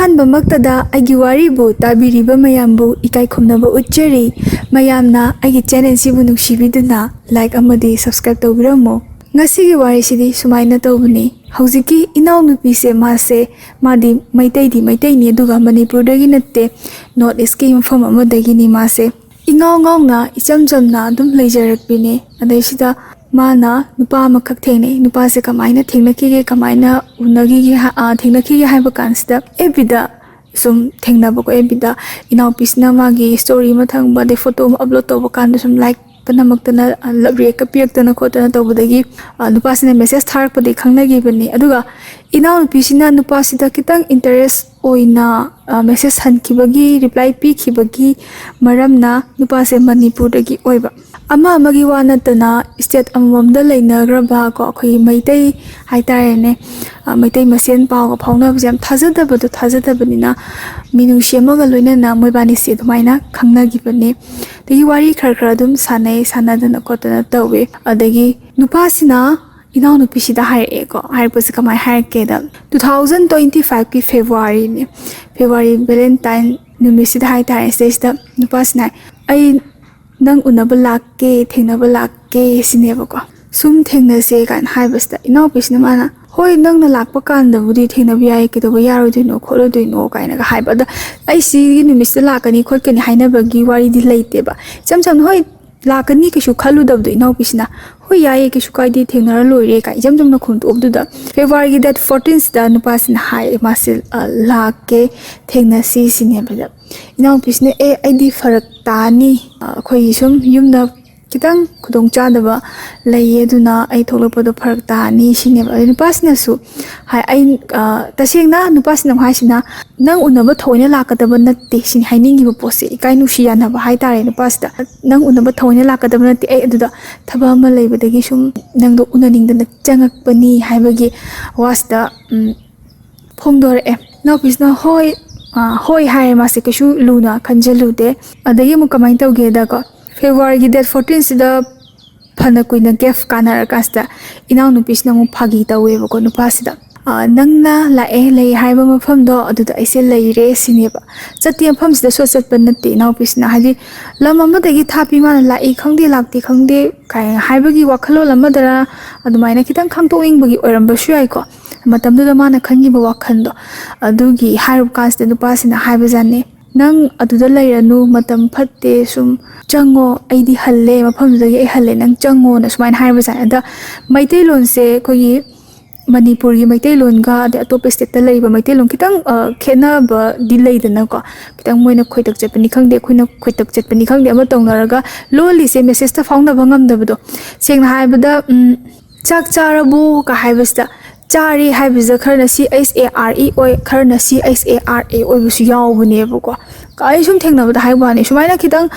ꯑꯍꯥꯟꯕꯃꯛꯇꯗ ꯑꯩꯒꯤ ꯋꯥꯔꯤꯕꯨ ꯇꯥꯕꯤꯔꯤꯕ ꯃꯌꯥꯝꯕꯨ ꯏꯀꯥꯏ ꯈꯨꯝꯅꯕ ꯎꯠꯆꯔꯤ ꯃꯌꯥꯝꯅ ꯑꯩꯒꯤ ꯆꯦꯅꯦꯜꯁꯤꯕꯨ ꯅꯨꯡꯁꯤꯕꯤꯗꯨꯅ ꯂꯥꯏꯛ ꯑꯃꯗꯤ ꯁꯕꯁꯀ꯭ꯔꯥꯏꯕ ꯇꯧꯕꯤꯔꯝꯃꯨ ꯉꯁꯤꯒꯤ ꯋꯥꯔꯤꯁꯤꯗꯤ ꯁꯨꯃꯥꯏꯅ ꯇꯧꯕꯅꯤ ꯍꯧꯖꯤꯛꯀꯤ ꯏꯅꯥꯎꯅꯨꯄꯤꯁꯦ ꯃꯥꯗꯤ ꯃꯩꯇꯩꯅꯤ ꯑꯗꯨꯒ ꯃꯅꯤꯄꯨꯔꯗꯒꯤ ꯅꯠꯇꯦ ꯅꯣꯔꯠ ꯏꯁꯀꯤ ꯃꯐꯝ ꯑꯃꯗꯒꯤꯅꯤ ꯃꯥꯁꯦ ꯏꯉꯥꯎ ꯉꯥꯎꯅ ꯏꯆꯝ ꯆꯝꯅ ꯑꯗꯨꯝ ꯂꯩꯖꯔꯛꯄꯤꯅꯦ ꯑꯗꯩꯁꯤꯗ माना नुपा अमखक थेंगने नुपा से कमाइना थेंगनखिगे कमाइना उनगिगे थेंगनखिगे हाइबा कांसिदा एबिदा सुम थेंगनाबको एबिदा इनाउपिसना मागी स्टोरी मथंग बदे फोटो अपलोड तोबा कांदा सुम लाइक तनमक्तना लब्रेक पियक्तना खोतना तोबदगी नुपासिना मेसेज थारकपदे खंगनागिबने अदुगा इनाउपिसिना नुपासिदा कितंग इंटरेस्ट ओइना मेसेज हनखिबगी रिप्लाई पिखिबगी मरमना नुपासे मणिपुरदगी ओइबा अमा अमगी वा नतना स्टेट अममदा लेनग्रबा को अखोई मैतै हाइतारेने मैतै मसेन पाव फाउनबजे याम थाजदबनिना मिनुंसी अमगा लोइनना मोइबानिसे दुमाइना खंगनागिबने दगी वारी खरखर अदुम सानदना कोतना तवे अदगी नुपासिना इनाउनुपिसिदा हाइरे को हाइरपसे कमाइ हाइरकेदा 2025 की फेब्रुआरी वैलेंटाइन नुमिसिदा हाइतारे सेसदा नुपासिना आई नंग उनब लाके थेंगनब लाके सिनेबको सुम थेंगनसे कान हाइबसदा इनाउपिसिना माना होय नंगना लाकपा कांदबुदी थेंगनब याय केदबो यारोदिनो खोलोदिनो काइनागा हाइबदा आई सिगी नुमिसिदा लाकनी खोटकनी हाइनबगी वारीदि लेइतेबा चमचम होय लाकनी किसु खलुदबदो इनाउपिसिना होय याय किसु काइदि थेंगनरा लोइरे काइ जमजमना खुंतोबदुदा फेब्रुआरी की डेट 14 सिदा नुपासिना हाय मासे लाके थेंगनसी सिनेबदा इनाउपिसिना ए आइदि फरक तानी अखोई सुम युमदा कितंग खुदोंग चादबा लैये दुना आई थोलपदो फरक तानी सिनेबा नुपासिनासु हाय आई तसेंगना नुपासिना हाइसिना नंग उनबा थोइना लाकदबा नत्ते सिन हाइनिंगिबा पोसे इकाइ नुसियानाबा हाइतारे नुपासिदा नंग उनबा थोइना लाकदबा नत्ते आई अदुदा थबा अमा लैबदगी सुम नंगदो उननिंगदना चंगकपनी हाइबगी वासदा फोंदोरए नाउपिसना होय हाय मासे कशु लूना खंजलुदे अदगी मु कमाइन तौगेदा को फेब्रुआरी की डेट 14 सिदा फना कुइना गेफ कानार कास्ता इनाउनुपिसना मु फागी तौवेबको नुपासिदा नंगना लाए लई हाइबा मफमदो अदुदा आइसे लैरे सिनेबा चत्ति मफमसिदा सो चत्पा नत्ते इनाउपिसना हादि लम अमदगी थापि माना लाई खंगदे लाक्ते खंगदे काय हाइबगी वाखलोल अमदरा अदुमाइना खितंग खंगतोइंगबगी ओइरंबसु याइको मतमदुदा माना खंगिबा वाखंदो अदुगी हाइब कास्ते नुपासिना हाइबजाने नंग अदुदा लैरनु मतम फत्ते सुम चंगो आइदि हल्ले मफमदगी आई हल्ले नंग चंगो न सुमाइन हाइबजाने अदा मैतैलोनसे खोगी मणिपुर की मैतैलोनगा अदे अतोप स्टेट लैबा मैतैलोन खितंग खेनाबा दि लैदनाको खितंग मोइना खोइतक चटपनि खंगदे खोइना खोइतक चटपनि खंगदे अमा तौनरगा लोलिसे मेसेज ता फाउंडबा ngamdabado सेंगना हाइबदा चाक चारबो का हाइबसदा चारी हाइबजा खरना CHARE ओय खरना CHARA ओयबसु यावबनेबको काई सुम थेंगनाबदा हाइबाने सुमाइना खितंग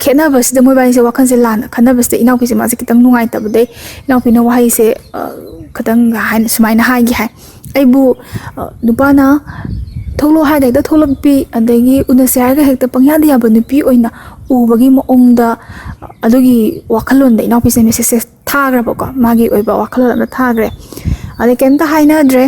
खेनाबसदा मोइबानिसे वाखनसे लाना खनाबसदा इनाउपिसे मासे खितंग नुंगाइतबदे इनाउपिना वाहाइसे खतंग हाइन सुमाइना हाइगी हाइ आइबु नुपाना थोलो हाइदाइदा थोलकपि अदगी उनसे हाइगा हेक्ता पंग्यादा याबा नुपि ओइना उबगी मओंगदा अदुगी वाखलोनदा इनाउपिसे मेसेज थाग्रबको मागी ओइबा वाखलोनदा थाग्रे अदे केमता हाइनाद्रे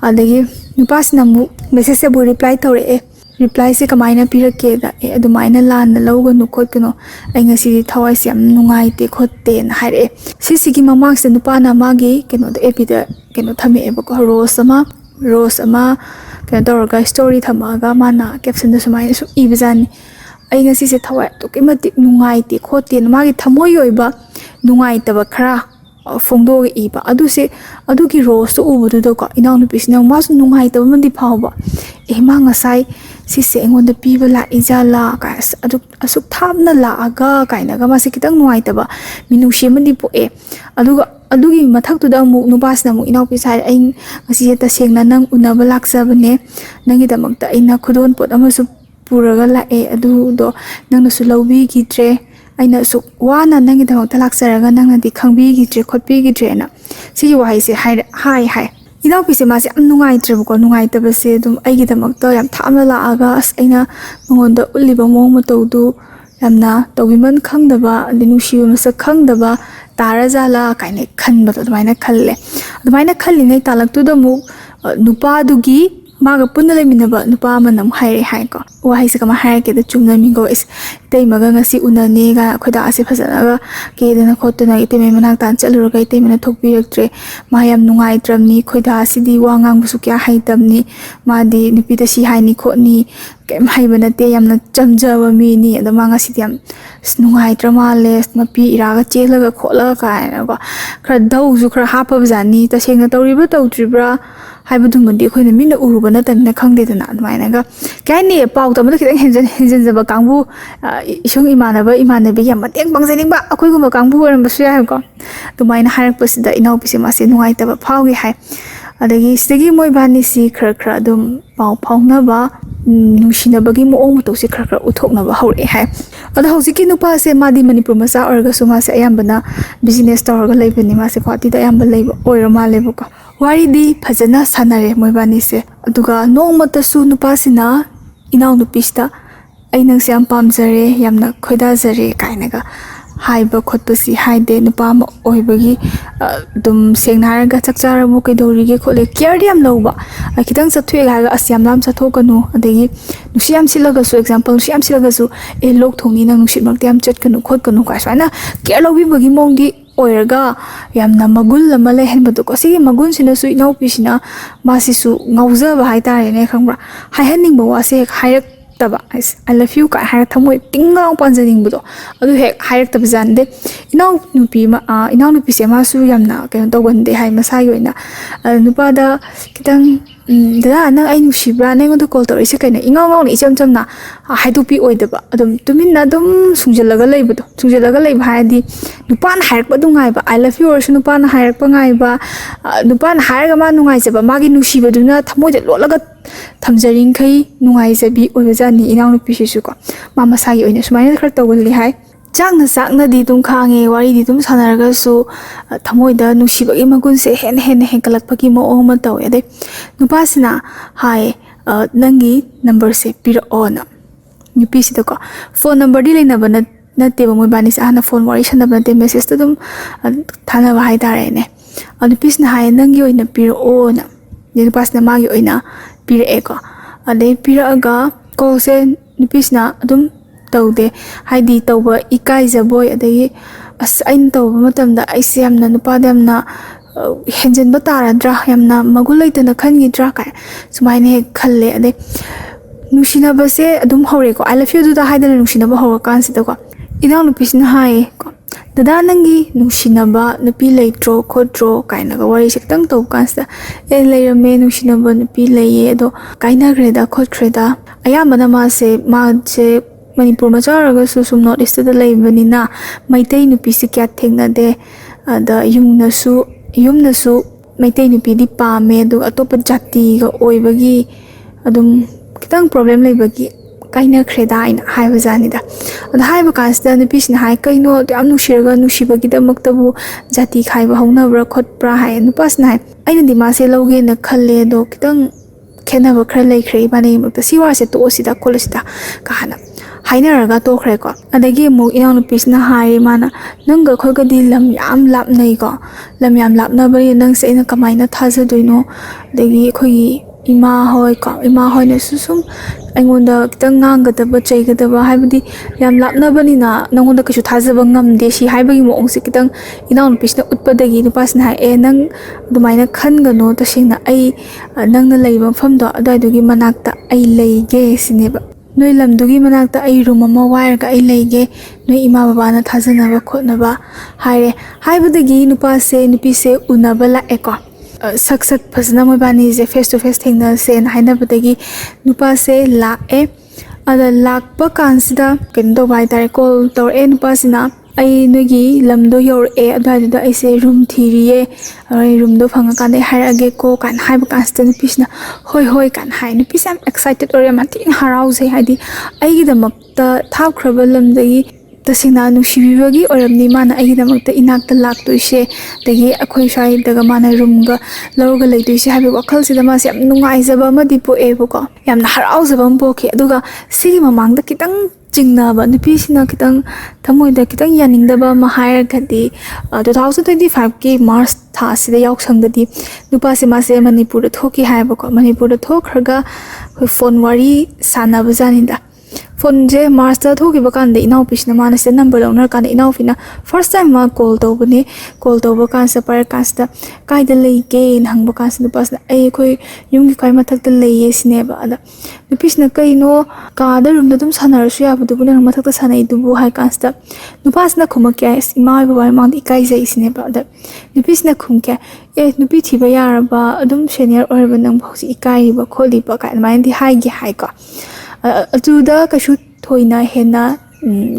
अदगी नुपासिना मु मेसेज से बु रिप्लाई तौरे रिप्लाई से कमाइना पिरकेदा ए अदुमाइना लान लौगनु खोटकनो आई ngasi थवाइसे याम नुंगाइते खोटे न हाइरे सिसिगी ममांगसे नुपाना मागी केनोदा एपिदा केनो थमेबको रोस अमा केनो तौरगा स्टोरी थमागा माना कैप्शन द सुमाइना सु इबजानी आई ngasi से थवाइ तो केमति नुंगाइते खोटे न मागी थमोइ ओइबा नुंगाइतबा खरा फोंदोग इबा अदुसे अदुगी रोस तो उबदुदको इनाउनुपिसना मासु नुंगाइतबा मंदि फावबा एमा ngasai सिसे एंगोंदा पीबा ला इजाला का असुक थामना लागा काइनागा मासे खितंग नुंगाइतबा मिनुंसी मंदि पोए अदुगा अदुगी मथक्तुदा मु नुपासना मु इनाउपिस हाइ आई ngasi तसेंगना नंग उनबा लाक्सबने नंगिदमक्ता आइना खुदोन पोत अमसु पुरगा लाए अदुदो नंगनसु लौबिगिद्रे आइना सु वाना नंगिदमक्ता लाक्सरगा नंगनदि खंबिगिद्रे खोटबिगिद्रेना सिगी वाहाइसे हाइ इनाउपिसे मासे याम नुंगाइद्रेबको नुंगाइतबसे दुम आइगिदमक्ता याम थामना लागा अस आइना मंगोंदा उल्लिबा मोंग मतौदु यामना तौबिमन खंगदबा अदि नुसिबा मसक खंगदबा ताराजाला काइने खनबदो अदुमाइना खल्ले अदुमाइना खल्लिङै तालक्तुदा मु नुपादुगी maga punna leminaba nupa amanam haire haiko wahai se kama haire ke da chumna mingo is tei maga ngasi unane ga khoda ase phasana ga ke dena khotuna ite me manak tan chalur ga ite mena thokpi yaktre ma yam nungai tramni khoda asidi wangang busu kya haitamni ma di nupi da si haini khoni kem haibana te yamna chamjawa mi ni ada manga sidiam nungai tramale mapi iraga chelaga khola ka ga khra dau ju khra hapa bjani ta sengna tawriba tawtribra haibudumudi khoina mina uruba na tamna khangde dana admaina ga kaini pau tamda khidang henjen jaba kangbu isung imanabi yam mateng bangjening ba akhoi guma kangbu oram basu ya ko tumaina harak pasida inau pisi mase nungai taba phaugi hai adagi stegi moi bani si khra khra dum pau phauna ba nushina bagi mo ong to si khra khra uthokna ba haure hai ada hojiki nupa se madi manipur masa orga suma se ayambana business tower ga leibani ma se khati da ayamba leib oirama lebu ko wari di phajana sanare moi bani se aduga nongmata su nupa sina inau nupista ai nang se am pamjare yamna khoida jare kaina ga haiba khotpasi haide nupa ma oibagi dum sengna ga chakchar bu ke dori ge khole care yam loba khitang chathue ga asyam lam chathokanu adegi nusiam silaga su example nusiam silaga su e lok thongni nang nusit mak tiam chat kanu khot kanu ka saina care lobi bagi mongdi oirga yamna magul lama le hen badu ko si magun sina su inau pisina masi su ngauza ba hai tare ne khangbra hai haning ba wa se hairak taba I love you ka hai thamoi tingang panjaning budo adu he hairak taba jande inau nupi se ma su yamna ke to gonde hai masai oina nupa da kitang da na ai nushibra ne ngodo call tor ise kaina ingau ni cham cham na haidupi oidaba adum tumin na dum sungjalaga lei bhai di nupa na hairak badu ngai ba I love you or nupa na hairak pa ngai ba nupa na hairak ma nungai jaba magi nushiba duna thamoi de lolaga thamjaring khai nungai jabi oibajani inau nupi sisu ko mama sagi oina sumaina khar tawli hai chakna di tum khange wari di tum sanaraga su thamoi da nushibagi magun se hen kalakpagi mo ong ma taw ade nupa sina hai nangi number se pir on nupi sida ko phone number di leina bana nate ba moi bani sa na phone wari sana bana message ta dum thana ba hai tare ne nupi sina hai nangi oina pir on nupa sina magi oina pir e ko ade pir aga ko se nupi sina dum tawde haidi tawba ikai jaboy adagi as ain tawba matamda aise yamna nupa yamna henjen ba taradra yamna magulaitana khangidra kai sumaine khalle ade nushina ba se adum hore ko I love you da haidana nushina ba hore kan sida ko inau nupi sina hai ko dada nangi nushina ba nupi leitro khodro kaina ga wari sektang taw kan sida e leirame nushina ba nupi leiye do kaina greda khodkreda ayamana ma se Manipur Majaraga Susum North East the Labanina, Maitay Nupi Sikat Tenade, the Yumnasu, Maitay Nupi di Pame, do Atopa Jati, Oibagi, Adum Kitang problem Labagi, Kaina Creda in Hivazanida. And Hivacans, the Nupish in Haika, no, the Anushirga, Nushibagi, the Muktabu, Jati Haiva, Honavra, Kot Praha, and Nupas Night. I know the Marcelogan, the Kale, do Kitang Kenava Krele Cray by name of the Siwa set to Osida Colista Kahana. Hainaraga to kreko adagi mo inau nupi na hai mana nanga khoga di lam yam lap nei ko lam yam lap na bari nang se na kamai na thaja doino dagi khoi ima hoi na susum aingonda kitang ngang ga ba chai ga ba haibdi yam lap na bani na nangonda kishu thaja ba ngam de si haibagi mo ong se kitang inau nupi na utpadagi nupas na e nang dumaina khan ga no ta singna ai nang na leiba pham do adai dogi manakta ai leige sineba Noi lamdugi manakta ai room ama wire ga ai leige noi ima baba na thajana ba khotna ba haire haibudagi nupa se nupi se unaba la eko sak phasna moi bani je face to face thingna se na haina budagi nupa se la e ada lak pa kansida kendo bai tare call tor e nupa sina ai nogi lamdo yor e adada ai se room thiriye ai room do phanga kan dai harage ko kan haiba constant pisna hoi kan hai ni pisam excited or matin harau se haidi ai gi damakta thap khrabalam dai tasina nu shibibagi oramni mana ai gi damakta inakta lak to ise dagi akhoi sai daga mana room ga lawga leito ise haiba wakhal sida ma se nungai jaba ma dipo e ko yamna harau jaba mo ke aduga sigi mamangda kitang ꯆꯤꯡꯅꯕ ꯅꯨꯄꯤꯁꯤꯅ ꯈꯤꯇꯪ ꯊꯃꯣꯏꯗ ꯈꯤꯇꯪ ꯌꯥꯅꯤꯡꯗꯕ ꯑꯃ ꯍꯥꯏꯔꯒꯗꯤ 2025ꯒꯤ March ꯊꯥꯁꯤꯗ ꯌꯥꯎꯁꯪꯗꯗꯤ ꯅꯨꯄꯥꯁꯦ ꯃꯥꯁꯦ ꯃꯅꯤꯄꯨꯔꯗ ꯊꯣꯛꯈꯤ ꯍꯥꯏꯕꯀꯣ ꯃꯅꯤꯄꯨꯔꯗ ꯊꯣꯛꯈ꯭ꯔꯒ ꯑꯩꯈꯣꯏ ꯐꯣꯟ ꯋꯥꯔꯤ ꯁꯥꯟꯅꯕꯖꯥꯠꯅꯤꯗ ꯐꯣꯟꯁꯦ ꯃꯥꯔꯆꯇ ꯊꯣꯛꯈꯤꯕ ꯀꯥꯟꯗ ꯏꯅꯥꯎꯄꯤꯁꯤꯅ ꯃꯥꯅ ꯁꯤꯗ ꯅꯝꯕꯔ ꯂꯧꯅꯔꯀꯥꯟꯗ ꯏꯅꯥꯎꯄꯤꯅ ꯐꯥꯔꯁ ꯇꯥꯏꯝ ꯃꯥ ꯀꯣꯜ ꯇꯧꯕꯅꯦ ꯀꯣꯜ ꯇꯧꯕ ꯀꯥꯟꯁꯤꯗ ꯄꯥꯏꯔ ꯀꯥꯟꯁꯤꯗ ꯀꯥꯏꯗ ꯂꯩꯒꯦꯅ ꯍꯪꯕ ꯀꯥꯟꯁꯤꯗ ꯅꯨꯄꯥꯁꯤꯅ ꯑꯩꯈꯣꯏ ꯌꯨꯝꯒꯤ ꯈ꯭ꯋꯥꯏ ꯃꯊꯛꯇ ꯂꯩꯌꯦ ꯁꯤꯅꯦꯕ ꯑꯗ ꯅꯨꯄꯤꯁꯤꯅ ꯀꯩꯅꯣ ꯀꯥꯗ ꯔꯨꯝꯗ ꯑꯗꯨꯝ ꯁꯥꯟꯅꯔꯁꯨ ꯌꯥꯕꯗꯨꯕꯨ ꯅꯪ ꯃꯊꯛꯇ ꯁꯥꯟꯅꯩꯗꯨꯕꯨ ꯍꯥꯏ ꯀꯥꯟꯁꯤꯗ ꯅꯨꯄꯥꯁꯤꯅ ꯈꯨꯝꯃꯛꯀꯦ ꯏꯃꯥ ꯍꯣꯏ ꯕꯕꯥ ꯃꯃꯥꯡꯗ ꯏꯀꯥꯏꯖꯩ ꯁꯤꯅꯦꯕ ꯑꯗ ꯅꯨꯄꯤꯁꯤꯅ ꯈꯨꯝꯀꯦ ꯅꯨꯄꯤ ꯊꯤꯕ ꯌꯥꯔꯕ ꯑꯗꯨꯝ ꯁꯦꯅꯤꯌꯔ ꯑꯣꯏꯔꯕ ꯅꯪ ꯍꯧꯖꯤꯛ ꯏꯀꯥꯏꯔꯤꯕ ꯈꯣꯠꯂꯤꯕ ꯀꯥꯏ ꯑꯗꯨꯃꯥꯏꯅꯗꯤ ꯍꯥꯏꯒꯦ ꯍꯥꯏꯀꯣ ꯑꯗꯨꯗ ꯀꯩꯁꯨ ꯊꯣꯏꯅ ꯍꯦꯟꯅ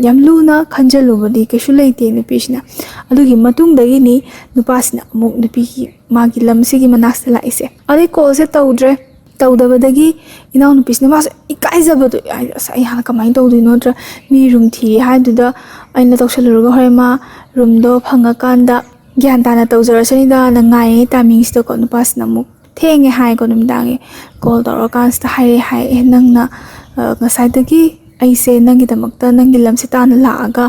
ꯌꯥꯝ ꯂꯨꯅ ꯈꯟꯖꯜꯂꯨꯕꯗꯤ ꯀꯩꯁꯨ ꯂꯩꯇꯦ ꯅꯨꯄꯤꯁꯤꯅ ꯑꯗꯨꯒꯤ ꯃꯇꯨꯡꯗꯒꯤꯅꯤ ꯅꯨꯄꯥꯁꯤꯅ ꯑꯃꯨꯛ ꯅꯨꯄꯤꯒꯤ ꯃꯥꯒꯤ ꯂꯝꯁꯤꯒꯤ ꯃꯅꯥꯛꯁꯤꯗ ꯂꯥꯛꯏꯁꯦ ꯑꯗꯩ ꯀꯣꯜꯁꯦ ꯇꯧꯗꯕꯗꯒꯤ ꯏꯅꯥꯎꯅꯨꯄꯤꯁꯤꯅ ꯃꯥꯁꯨ ꯏꯀꯥꯏꯖꯕꯗꯣ ꯑꯁ ꯑꯩ ꯍꯥꯟꯅ ꯀꯃꯥꯏꯅ ꯇꯧꯗꯣꯏꯅꯣ ꯅꯠꯇ꯭ꯔ ꯃꯤ ꯔꯨꯝ ꯊꯤꯔꯤ ꯍꯥꯏꯗꯨꯗ ꯑꯩꯅ ꯇꯧꯁꯜꯂꯨꯔꯒ ꯍꯣꯔꯦꯟ ꯃꯥ ꯔꯨꯝꯗꯣ ꯐꯪꯉꯀꯥꯟꯗ ꯒ꯭ꯌꯥꯟ ꯇꯥꯅ ꯇꯧꯖꯔꯁꯅꯤꯗꯅ ꯉꯥꯏꯔꯤꯉꯩ ꯇꯥꯏꯃꯤꯡꯁꯤꯗꯀꯣ ꯅꯨꯄꯥꯁꯤꯅ ꯑꯃꯨꯛ ꯊꯦꯡꯉꯦ ꯍꯥꯏꯀꯣ ꯅꯨꯃꯤꯗꯥꯡꯒꯤ ꯀꯣꯜ ꯇꯧꯔꯀꯥꯟꯁꯤꯗ ꯍꯥꯏꯔꯛꯑꯦ ꯅꯪꯅ ꯉꯁꯥꯏꯗꯒꯤ ꯑꯩꯁꯦ ꯅꯪꯒꯤꯗꯃꯛꯇ ꯅꯪꯒꯤ ꯂꯝꯁꯦ ꯇꯥꯅ ꯂꯥꯛꯑꯒ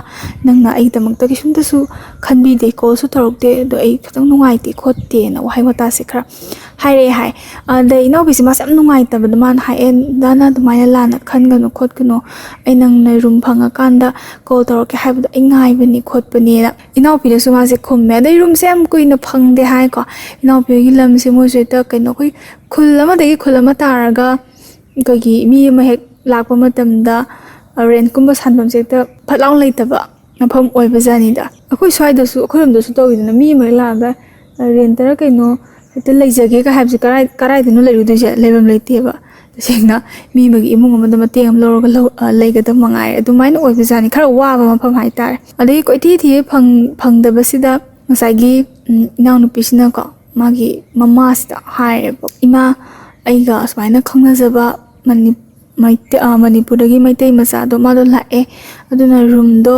ꯅꯪꯅ ꯑꯩꯒꯤꯗꯃꯛꯇ ꯀꯩꯁꯨꯝꯇꯁꯨ ꯈꯟꯕꯤꯗꯦ ꯀꯣꯜꯁꯨ ꯇꯧꯔꯛꯇꯦ ꯑꯗꯣ ꯑꯩ ꯈꯤꯇꯪ ꯅꯨꯡꯉꯥꯏꯇꯦ ꯈꯣꯠꯇꯦꯅ ꯋꯥꯍꯩ ꯋꯥꯇꯥꯁꯦ ꯈꯔ ꯍꯥꯏꯔꯛꯑꯦ ꯍꯥꯏ ꯑꯗꯩ ꯏꯅꯥꯎꯄꯤꯁꯦ ꯃꯥꯁꯦ ꯌꯥꯝ ꯅꯨꯡꯉꯥꯏꯇꯕꯗ ꯃꯥꯅ ꯍꯥꯏꯑꯦ ꯅꯪꯅ ꯑꯗꯨꯃꯥꯏꯅ ꯂꯥꯟꯅ ꯈꯟꯒꯅꯨ ꯈꯣꯠꯀꯅꯨ ꯑꯩ ꯅꯪꯅ ꯔꯨꯝ ꯐꯪꯉꯀꯥꯟda ꯀꯣꯜ ꯇꯧꯔꯛꯀꯦ ꯍꯥꯏꯕꯗꯣ ꯑꯩ ꯉꯥꯏꯕꯅꯤ ꯈꯣꯠꯄꯅꯦꯅ ꯏꯅꯥꯎꯄꯤꯅꯁꯨ ꯃꯥꯁꯦ ꯈꯨꯝꯃꯦ ꯑꯗꯩ ꯔꯨꯝꯁꯦ ꯌꯥꯝ ꯀꯨꯏꯅ ꯐꯪꯗꯦ ꯍꯥꯏꯀꯣ ꯏꯅꯥꯎꯄꯤꯒꯤ ꯂꯝꯁꯦ ꯃꯣꯏꯁꯨ ꯍꯦꯛꯇ ꯀꯩꯅꯣ ꯑꯩꯈꯣꯏ ꯈꯨꯜ ꯑꯃꯗꯒꯤ ꯈꯨꯜ ꯑꯃ ꯇꯥꯔꯒ ꯑꯩꯈꯣꯏꯒꯤ ꯃꯤ ꯑꯃ ꯍꯦꯛ ꯂꯥꯛꯄ ꯃꯇꯝꯗ ꯔꯦꯟꯠꯀꯨꯝꯕ ꯁꯥꯟꯐꯝꯁꯦ ꯍꯦꯛꯇ ꯐꯠ ꯂꯥꯎ ꯂꯩꯇꯕ ꯃꯐꯝ ꯑꯣꯏꯕꯖꯥꯠꯅꯤꯗ ꯑꯩꯈꯣꯏ ꯁ꯭ꯋꯥꯏꯗꯁꯨ ꯑꯩꯈꯣꯏꯔꯣꯝꯗꯁꯨ ꯇꯧꯋꯤꯗꯅ ꯃꯤ ꯑꯃ ꯍꯦꯛ ꯂꯥꯛꯑꯒ ꯔꯦꯟꯇꯔ ꯀꯩꯅꯣ ꯍꯦꯛꯇ ꯂꯩꯖꯒꯦꯒ ꯍꯥꯏꯕꯁꯦ ꯀꯔꯥꯏꯗꯅꯣ ꯂꯩꯔꯨꯗꯣꯏꯁꯦ ꯂꯩꯐꯝ ꯂꯩꯇꯦꯕ ꯇꯁꯦꯡꯅ ꯃꯤ ꯑꯃꯒꯤ ꯏꯃꯨꯡ ꯑꯃꯗ ꯃꯇꯦꯡ ꯑꯃ ꯂꯧꯔꯒ ꯂꯩꯒꯗꯕ ꯃꯉꯥꯏꯔꯦ ꯑꯗꯨꯃꯥꯏꯅ ꯑꯣꯏꯕꯖꯥꯠꯅꯤ ꯈꯔ ꯋꯥꯕ ꯃꯐꯝ ꯍꯥꯏꯇꯥꯔꯦ ꯑꯗꯒꯤ ꯀꯣꯏꯊꯤ ꯊꯤꯕ ꯐꯪꯗꯕꯁꯤꯗ ꯉꯁꯥꯏꯒꯤ ꯏꯅꯥꯎꯅꯨꯄꯤꯁꯤꯅꯀꯣ ꯃꯥꯒꯤ ꯃꯃꯥꯁꯤꯗ ꯍꯥꯏꯔꯦꯕ ꯏꯃꯥ ꯑꯩꯒ ꯁꯨꯃꯥꯏꯅ ꯈꯪꯅꯖꯕ ꯃꯅꯤꯄꯨꯔꯗꯒꯤ ꯃꯩꯇꯩ ꯃꯆꯥꯗꯣ ꯃꯥꯗꯣ ꯂꯥꯛꯑꯦ ꯑꯗꯨꯅ ꯔꯨꯝꯗꯣ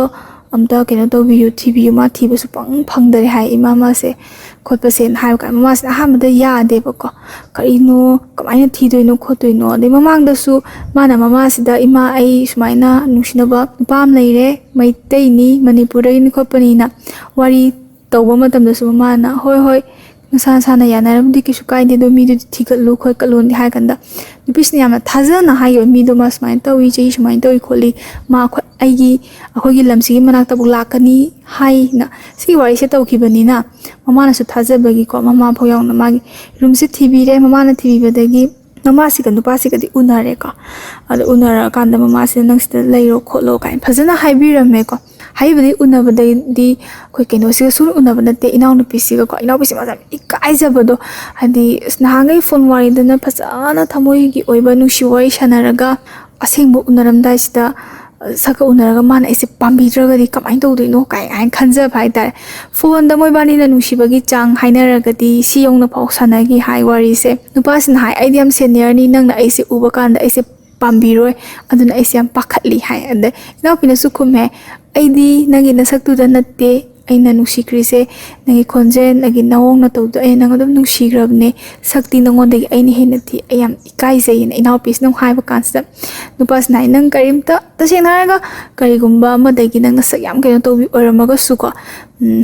ꯑꯝꯇ ꯀꯩꯅꯣ ꯇꯧꯕꯤꯌꯨ ꯊꯤꯕꯤꯌꯨ ꯃꯥ ꯊꯤꯕꯁꯨ ꯐꯪꯗꯔꯦ ꯍꯥꯏ ꯏꯃꯥ ꯃꯥꯁꯦ ꯈꯣꯠꯄꯁꯦꯅ ꯍꯥꯏꯕ ꯀꯥꯟꯗ ꯃꯃꯥꯁꯤꯅ ꯑꯍꯥꯟꯕꯗ ꯌꯥꯗꯦꯕꯀꯣ ꯀꯔꯤꯅꯣ ꯀꯃꯥꯏꯅ ꯊꯤꯗꯣꯏꯅꯣ ꯈꯣꯠꯇꯣꯏꯅꯣ ꯑꯗꯩ ꯃꯃꯥꯡꯗꯁꯨ ꯃꯥꯅ ꯃꯃꯥꯁꯤꯗ ꯏꯃꯥ ꯑꯩ ꯁꯨꯃꯥꯏꯅ ꯅꯨꯡꯁꯤꯅꯕ ꯅꯨꯄꯥ ꯑꯃ ꯂꯩꯔꯦ ꯃꯩꯇꯩꯅꯤ ꯃꯅꯤꯄꯨꯔꯗꯒꯤꯅꯤ ꯈꯣꯠꯄꯅꯤꯅ ꯋꯥꯔꯤ ꯇꯧꯕ ꯃꯇꯝꯗꯁꯨ ꯃꯃꯥꯅ ꯍꯣꯏ ꯅꯁꯥ ꯅꯁꯥꯅ ꯌꯥꯅꯔꯕꯗꯤ ꯀꯩꯁꯨ ꯀꯥꯏꯗꯦ ꯑꯗꯣ ꯃꯤꯗꯨꯗꯤ ꯊꯤꯒꯠꯂꯨ ꯈꯣꯠꯀꯠꯂꯨꯅꯤ ꯍꯥꯏ ꯀꯥꯟꯗ ꯅꯨꯄꯤꯁꯤꯅ ꯌꯥꯝꯅ ꯊꯥꯖꯅ ꯍꯥꯏꯈꯤꯕ ꯃꯤꯗꯣ ꯃꯥ ꯁꯨꯃꯥꯏꯅ ꯇꯧꯏ ꯆꯍꯤ ꯁꯨꯃꯥꯏꯅ ꯇꯧꯏ ꯈꯣꯠꯂꯤ ꯃꯥ ꯑꯩꯈꯣꯏꯒꯤ ꯂꯝꯁꯤꯒꯤ ꯃꯅꯥꯛꯇꯕꯨ ꯂꯥꯛꯀꯅꯤ ꯍꯥꯏꯅ ꯁꯤꯒꯤ ꯋꯥꯔꯤꯁꯦ ꯇꯧꯈꯤꯕꯅꯤꯅ ꯃꯃꯥꯅꯁꯨ ꯊꯥꯖꯕꯒꯤꯀꯣ ꯃꯃꯥ ꯐꯥꯎ ꯌꯥꯎꯅ ꯃꯥꯒꯤ ꯔꯨꯝꯁꯦ ꯊꯤꯕꯤꯔꯦ ꯃꯃꯥꯅ ꯊꯤꯕꯤꯕꯗꯒꯤ ꯃꯃꯥꯁꯤꯒ ꯅꯨꯄꯥꯁꯤꯒꯗꯤ ꯎꯅꯔꯦꯀꯣ ꯑꯗꯣ ꯎꯅꯔꯀꯥꯟꯗ ꯃꯃꯥꯁꯤꯅ ꯅꯪ ꯁꯤꯗ ꯂꯩꯔꯣ ꯈꯣꯠꯂꯣ ꯀꯥꯏꯅ ꯐꯖꯅ ꯍꯥꯏꯕꯤꯔꯝꯃꯦꯀꯣ ꯍꯥꯏꯕꯗꯤ ꯎꯅꯕꯗꯩꯗꯤ ꯑꯩꯈꯣꯏ ꯀꯩꯅꯣꯁꯤꯒ ꯁꯨꯝ ꯎꯅꯕ ꯅꯠꯇꯦ ꯏꯅꯥꯎꯅꯨꯄꯤꯁꯤꯒꯀꯣ ꯏꯅꯥꯎꯄꯤꯁꯤ ꯃꯥꯁꯦ ꯏꯀꯥꯏꯖꯕꯗꯣ ꯍꯥꯏꯗꯤ ꯅꯍꯥꯟꯈꯩ ꯐꯣꯟ ꯋꯥꯔꯤꯗꯅ ꯐꯖꯅ ꯊꯃꯣꯏꯒꯤ ꯑꯣꯏꯕ ꯅꯨꯡꯁꯤ ꯋꯥꯔꯤ ꯁꯥꯟꯅꯔꯒ ꯑꯁꯦꯡꯕ ꯎꯅꯔꯝꯗꯥꯏꯁꯤꯗ ꯁꯛꯀ ꯎꯅꯔꯒ ꯃꯥꯅ ꯑꯩꯁꯦ ꯄꯥꯝꯕꯤꯗ꯭ꯔꯒꯗꯤ ꯀꯃꯥꯏꯅ ꯇꯧꯗꯣꯏꯅೋ ꯀꯥꯏꯅ ꯈꯟꯖꯕ ꯍꯥꯏꯇꯥꯔꯦ ꯐꯣꯟꯗ ꯃꯣꯏꯕꯥꯅꯤꯅ ꯅꯨꯡꯁꯤꯕꯒꯤ ꯆꯥꯡ ꯍꯥꯏꯅꯔꯒꯗꯤ ꯁꯤ ꯌꯧꯅ ꯐꯥꯎ ꯁꯥꯟꯅꯈꯤ ꯍꯥꯏ ꯋꯥꯔꯤꯁꯦ ꯅꯨꯄꯥꯁꯤꯅ ꯍꯥꯏ ꯑꯩꯗꯤ ꯌꯥꯝ ꯁꯦꯅꯤꯌꯔꯅꯤ ꯅꯪꯅ ꯑꯩꯁꯦ ꯎꯕ ꯀꯥꯟꯗ ꯑꯩꯁꯦ ꯄꯥꯝꯕꯤꯔꯣꯏ ꯑꯗꯨꯅ ꯑꯩꯁꯦ ꯌꯥꯝ ꯄꯥꯈꯠꯂꯤ ꯍꯥꯏ ꯑꯗ ꯏꯅꯥꯎꯄꯤꯅꯁꯨ ꯈꯨꯝꯃꯦ ꯑꯩꯗꯤ ꯅꯪꯒꯤ ꯅꯁꯛꯇꯨꯗ ꯅꯠꯇꯦ ꯑꯩꯅ ꯅꯨꯡꯁꯤꯈ꯭ꯔꯤꯁꯦ ꯅꯪꯒꯤ ꯈꯣꯟꯖꯦꯜ ꯅꯪꯒꯤ ꯅꯑꯣꯡ ꯅꯇꯧꯗꯣ ꯑꯩ ꯅꯪ ꯑꯗꯨꯝ ꯅꯨꯡꯁꯤꯈ꯭ꯔꯕꯅꯦ ꯁꯛꯇꯤ ꯅꯉꯣꯟꯗꯒꯤ ꯑꯩꯅ ꯍꯦꯟꯅ ꯊꯤ ꯑꯩ ꯌꯥꯝ ꯏꯀꯥꯏꯖꯩꯅ ꯏꯅꯥꯎꯄꯤꯁꯤꯅ ꯍꯥꯏꯕ ꯀꯥꯟꯁꯤꯗ ꯅꯨꯄꯥꯁꯤꯅ ꯍꯥꯏ ꯅꯪ ꯀꯔꯤꯝꯇ ꯇꯁꯦꯡꯅ ꯍꯥꯏꯔꯒ ꯀꯔꯤꯒꯨꯝꯕ ꯑꯃꯗꯒꯤ ꯅꯪ ꯅꯁꯛ ꯌꯥꯝ ꯀꯩꯅꯣ ꯇꯧꯕꯤ ꯑꯣꯏꯔꯝꯃꯒꯁꯨꯀꯣ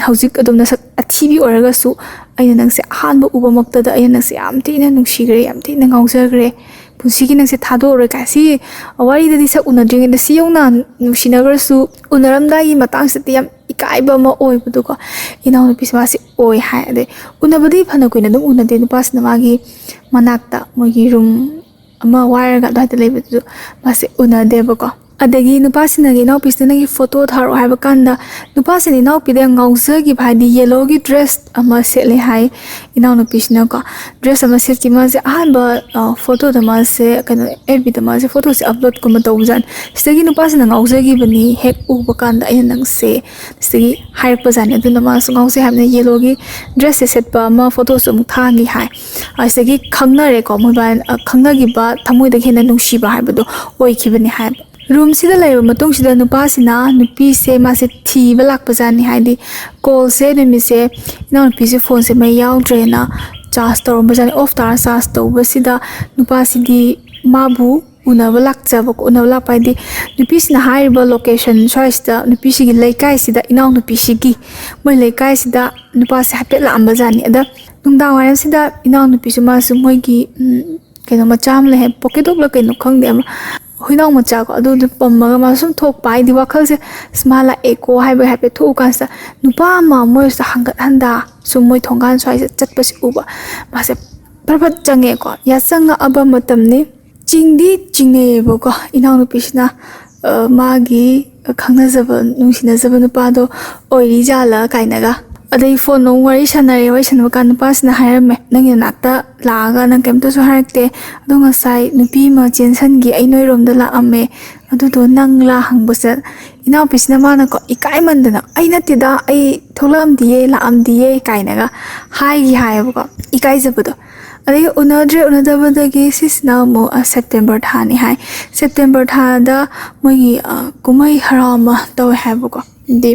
ꯍꯧꯖꯤꯛ ꯑꯗꯨꯝ ꯅꯁꯛ ꯑꯊꯤꯕꯤ ꯑꯣꯏꯔꯒꯁꯨ ꯑꯩꯅ ꯅꯪꯁꯦ ꯑꯍꯥꯟꯕ ꯎꯕꯃꯛꯇꯗ ꯑꯩꯅ ꯅꯪꯁꯦ ꯌꯥꯝ ꯊꯤꯅ ꯅꯨꯡꯁꯤꯈ꯭ꯔꯦ ꯌꯥꯝ ꯊꯤꯅ ꯉꯥꯎꯖꯈ꯭ꯔꯦ ꯄꯨꯟꯁꯤꯒꯤ ꯅꯪꯁꯦ ꯊꯥꯗꯣꯛꯑꯔꯣꯏ ꯀꯥꯏ ꯁꯤ ꯋꯥꯔꯤꯗꯗꯤ ꯁꯛ ꯎꯅꯗ꯭ꯔꯤꯉꯩꯗ ꯁꯤ ꯌꯧꯅ ꯅꯨꯡꯁꯤꯅꯈ꯭ꯔꯁꯨ ꯎꯅꯔꯝꯗꯥꯏꯒꯤ ꯃꯇꯥꯡꯁꯤꯗꯤ ꯌꯥꯝ ꯏꯀꯥꯏꯕ ꯑꯃ ꯑꯣꯏꯕꯗꯣꯀꯣ ꯏꯅꯥꯎꯅꯨꯄꯤꯁꯦ ꯃꯥꯁꯦ ꯑꯣꯏ ꯍꯥꯏ ꯑꯗꯩ ꯎꯅꯕꯗꯤ ꯐꯅ ꯀꯨꯏꯅ ꯑꯗꯨꯝ ꯎꯅꯗꯦ ꯅꯨꯄꯥꯁꯤꯅ ꯃꯥꯒꯤ ꯃꯅꯥꯛꯇ ꯃꯣꯏꯒꯤ ꯔꯨꯝ ꯑꯃ ꯋꯥꯏꯔꯒ ꯑꯗꯨꯋꯥꯏꯗ ꯂꯩꯕꯗꯨꯁꯨ ꯃꯥꯁꯦ ꯎꯅꯗꯦꯕꯀꯣ ꯑꯗꯒꯤ ꯅꯨꯄꯥꯁꯤꯅꯒꯤ ꯏꯅꯥꯎꯄꯤꯁꯤꯅ ꯅꯪꯒꯤ ꯐꯣꯇꯣ ꯊꯥꯔꯛꯑꯣ ꯍꯥꯏꯕ ꯀꯥꯟꯗ ꯅꯨꯄꯥꯁꯤꯅ ꯏꯅꯥꯎꯄꯤꯗ ꯌꯥꯝ ꯉꯥꯎꯖꯈꯤꯕ ꯍꯥꯏꯗꯤ ꯌꯦꯂꯣꯒꯤ ꯗ꯭ꯔꯦꯁ ꯑꯃ ꯁꯦꯠꯂꯦ ꯍꯥꯏ ꯏꯅꯥꯎꯅꯨꯄꯤꯁꯤꯅꯀꯣ ꯗ꯭ꯔꯦꯁ ꯑꯃ ꯁꯦꯠꯈꯤ ꯃꯥꯁꯦ ꯑꯍꯥꯟꯕ ꯐꯣꯇꯣꯗ ꯃꯥꯁꯦ ꯀꯩꯅꯣ FBꯗ ꯃꯥꯁꯦ ꯐꯣꯇꯣꯁꯦ ꯑꯞꯂꯣꯗꯀꯨꯝꯕ ꯇꯧꯕꯖꯥꯠꯅꯤ ꯁꯤꯗꯒꯤ ꯅꯨꯄꯥꯁꯤꯅ ꯉꯥꯎꯖꯈꯤꯕꯅꯤ ꯍꯦꯛ ꯎꯕ ꯀꯥꯟꯗ ꯑꯩꯅ ꯅꯪꯁꯦ ꯁꯤꯗꯒꯤ ꯍꯥꯏꯔꯛꯄꯖꯥꯠꯅꯤ ꯑꯗꯨꯅ ꯃꯥꯁꯨ ꯉꯥꯎꯖꯩ ꯍꯥꯏꯕꯅꯤ ꯌꯦꯂꯣꯒꯤ ꯗ꯭ꯔꯦꯁꯁꯦ ꯁꯦꯠꯄ ꯑꯃ ꯐꯣꯇꯣꯁꯨ ꯑꯃꯨꯛ ꯊꯥꯈꯤ ꯍꯥꯏ ꯁꯤꯗꯒꯤ ꯈꯪꯅꯔꯦꯀꯣ ꯃꯣꯏꯕꯥꯅꯤ ꯈꯪꯅꯈꯤꯕ ꯊꯃꯣꯏꯗꯒꯤ ꯍꯦꯟꯅ ꯅꯨꯡꯁꯤꯕ ꯍꯥꯏꯕꯗꯣ ꯑꯣꯏꯈꯤꯕꯅꯤ ꯍꯥꯏꯕ ꯔꯨꯝꯁꯤꯗ ꯂꯩꯔꯕ ꯃꯇꯨꯡꯁꯤꯗ ꯅꯨꯄꯥꯁꯤꯅ ꯅꯨꯄꯤꯁꯦ ꯃꯥꯁꯦ ꯊꯤꯕ ꯂꯥꯛꯄꯖꯥꯠꯅꯤ ꯍꯥꯏꯗꯤ ꯀꯣꯜꯁꯦ ꯅꯨꯃꯤꯠꯁꯦ ꯏꯅꯥꯎꯅꯨꯄꯤꯁꯦ ꯐꯣꯟꯁꯦ ꯃꯩ ꯌꯥꯎꯗ꯭ꯔꯦꯅ ꯆꯥꯔꯖ ꯇꯧꯔꯝꯕꯖꯥꯠꯅꯤ ꯑꯣꯐ ꯇꯥꯔ ꯆꯥꯔꯖ ꯇꯧꯕꯁꯤꯗ ꯅꯨꯄꯥꯁꯤꯗꯤ ꯃꯥꯕꯨ unaba lakjaba ko unaba lakpa di nupisina hairiba location choice nupisigi laikai sida inaw nupisigi moi laikai sida nupa se hapet la amba jani ada nungdang waram sida inaw nupisu masu moigi keno macham le pocket dok la keno khangde ama Huidrom macha ko adu pammaga ma sum thok pai di wakhal se smala eko haiba hape thu kan sa nupa ma moi sa hangat handa sum moi thonggan swai chat pasi uba ma se parpat change ko ya sanga aba matam ni chingdi chingne bo ko inaw nupisna magi khangna jaba nungsina jaba nupa do oiri jala kainaga adai phone no wari sanare wai sanwa kan pasna hairame nangi nakta laga nang kemto so harakte adonga sai nupi ma jensan gi ainoi rom da la amme adu do nang la hangbasa inaw pisna mana ko ikai mandana aina tida ai tholam diye la am diye kaina ga hai gi hai ko ikai jabado adai unadabada gi sisna mo September thani hai September tha da moi kumai harama to have ko di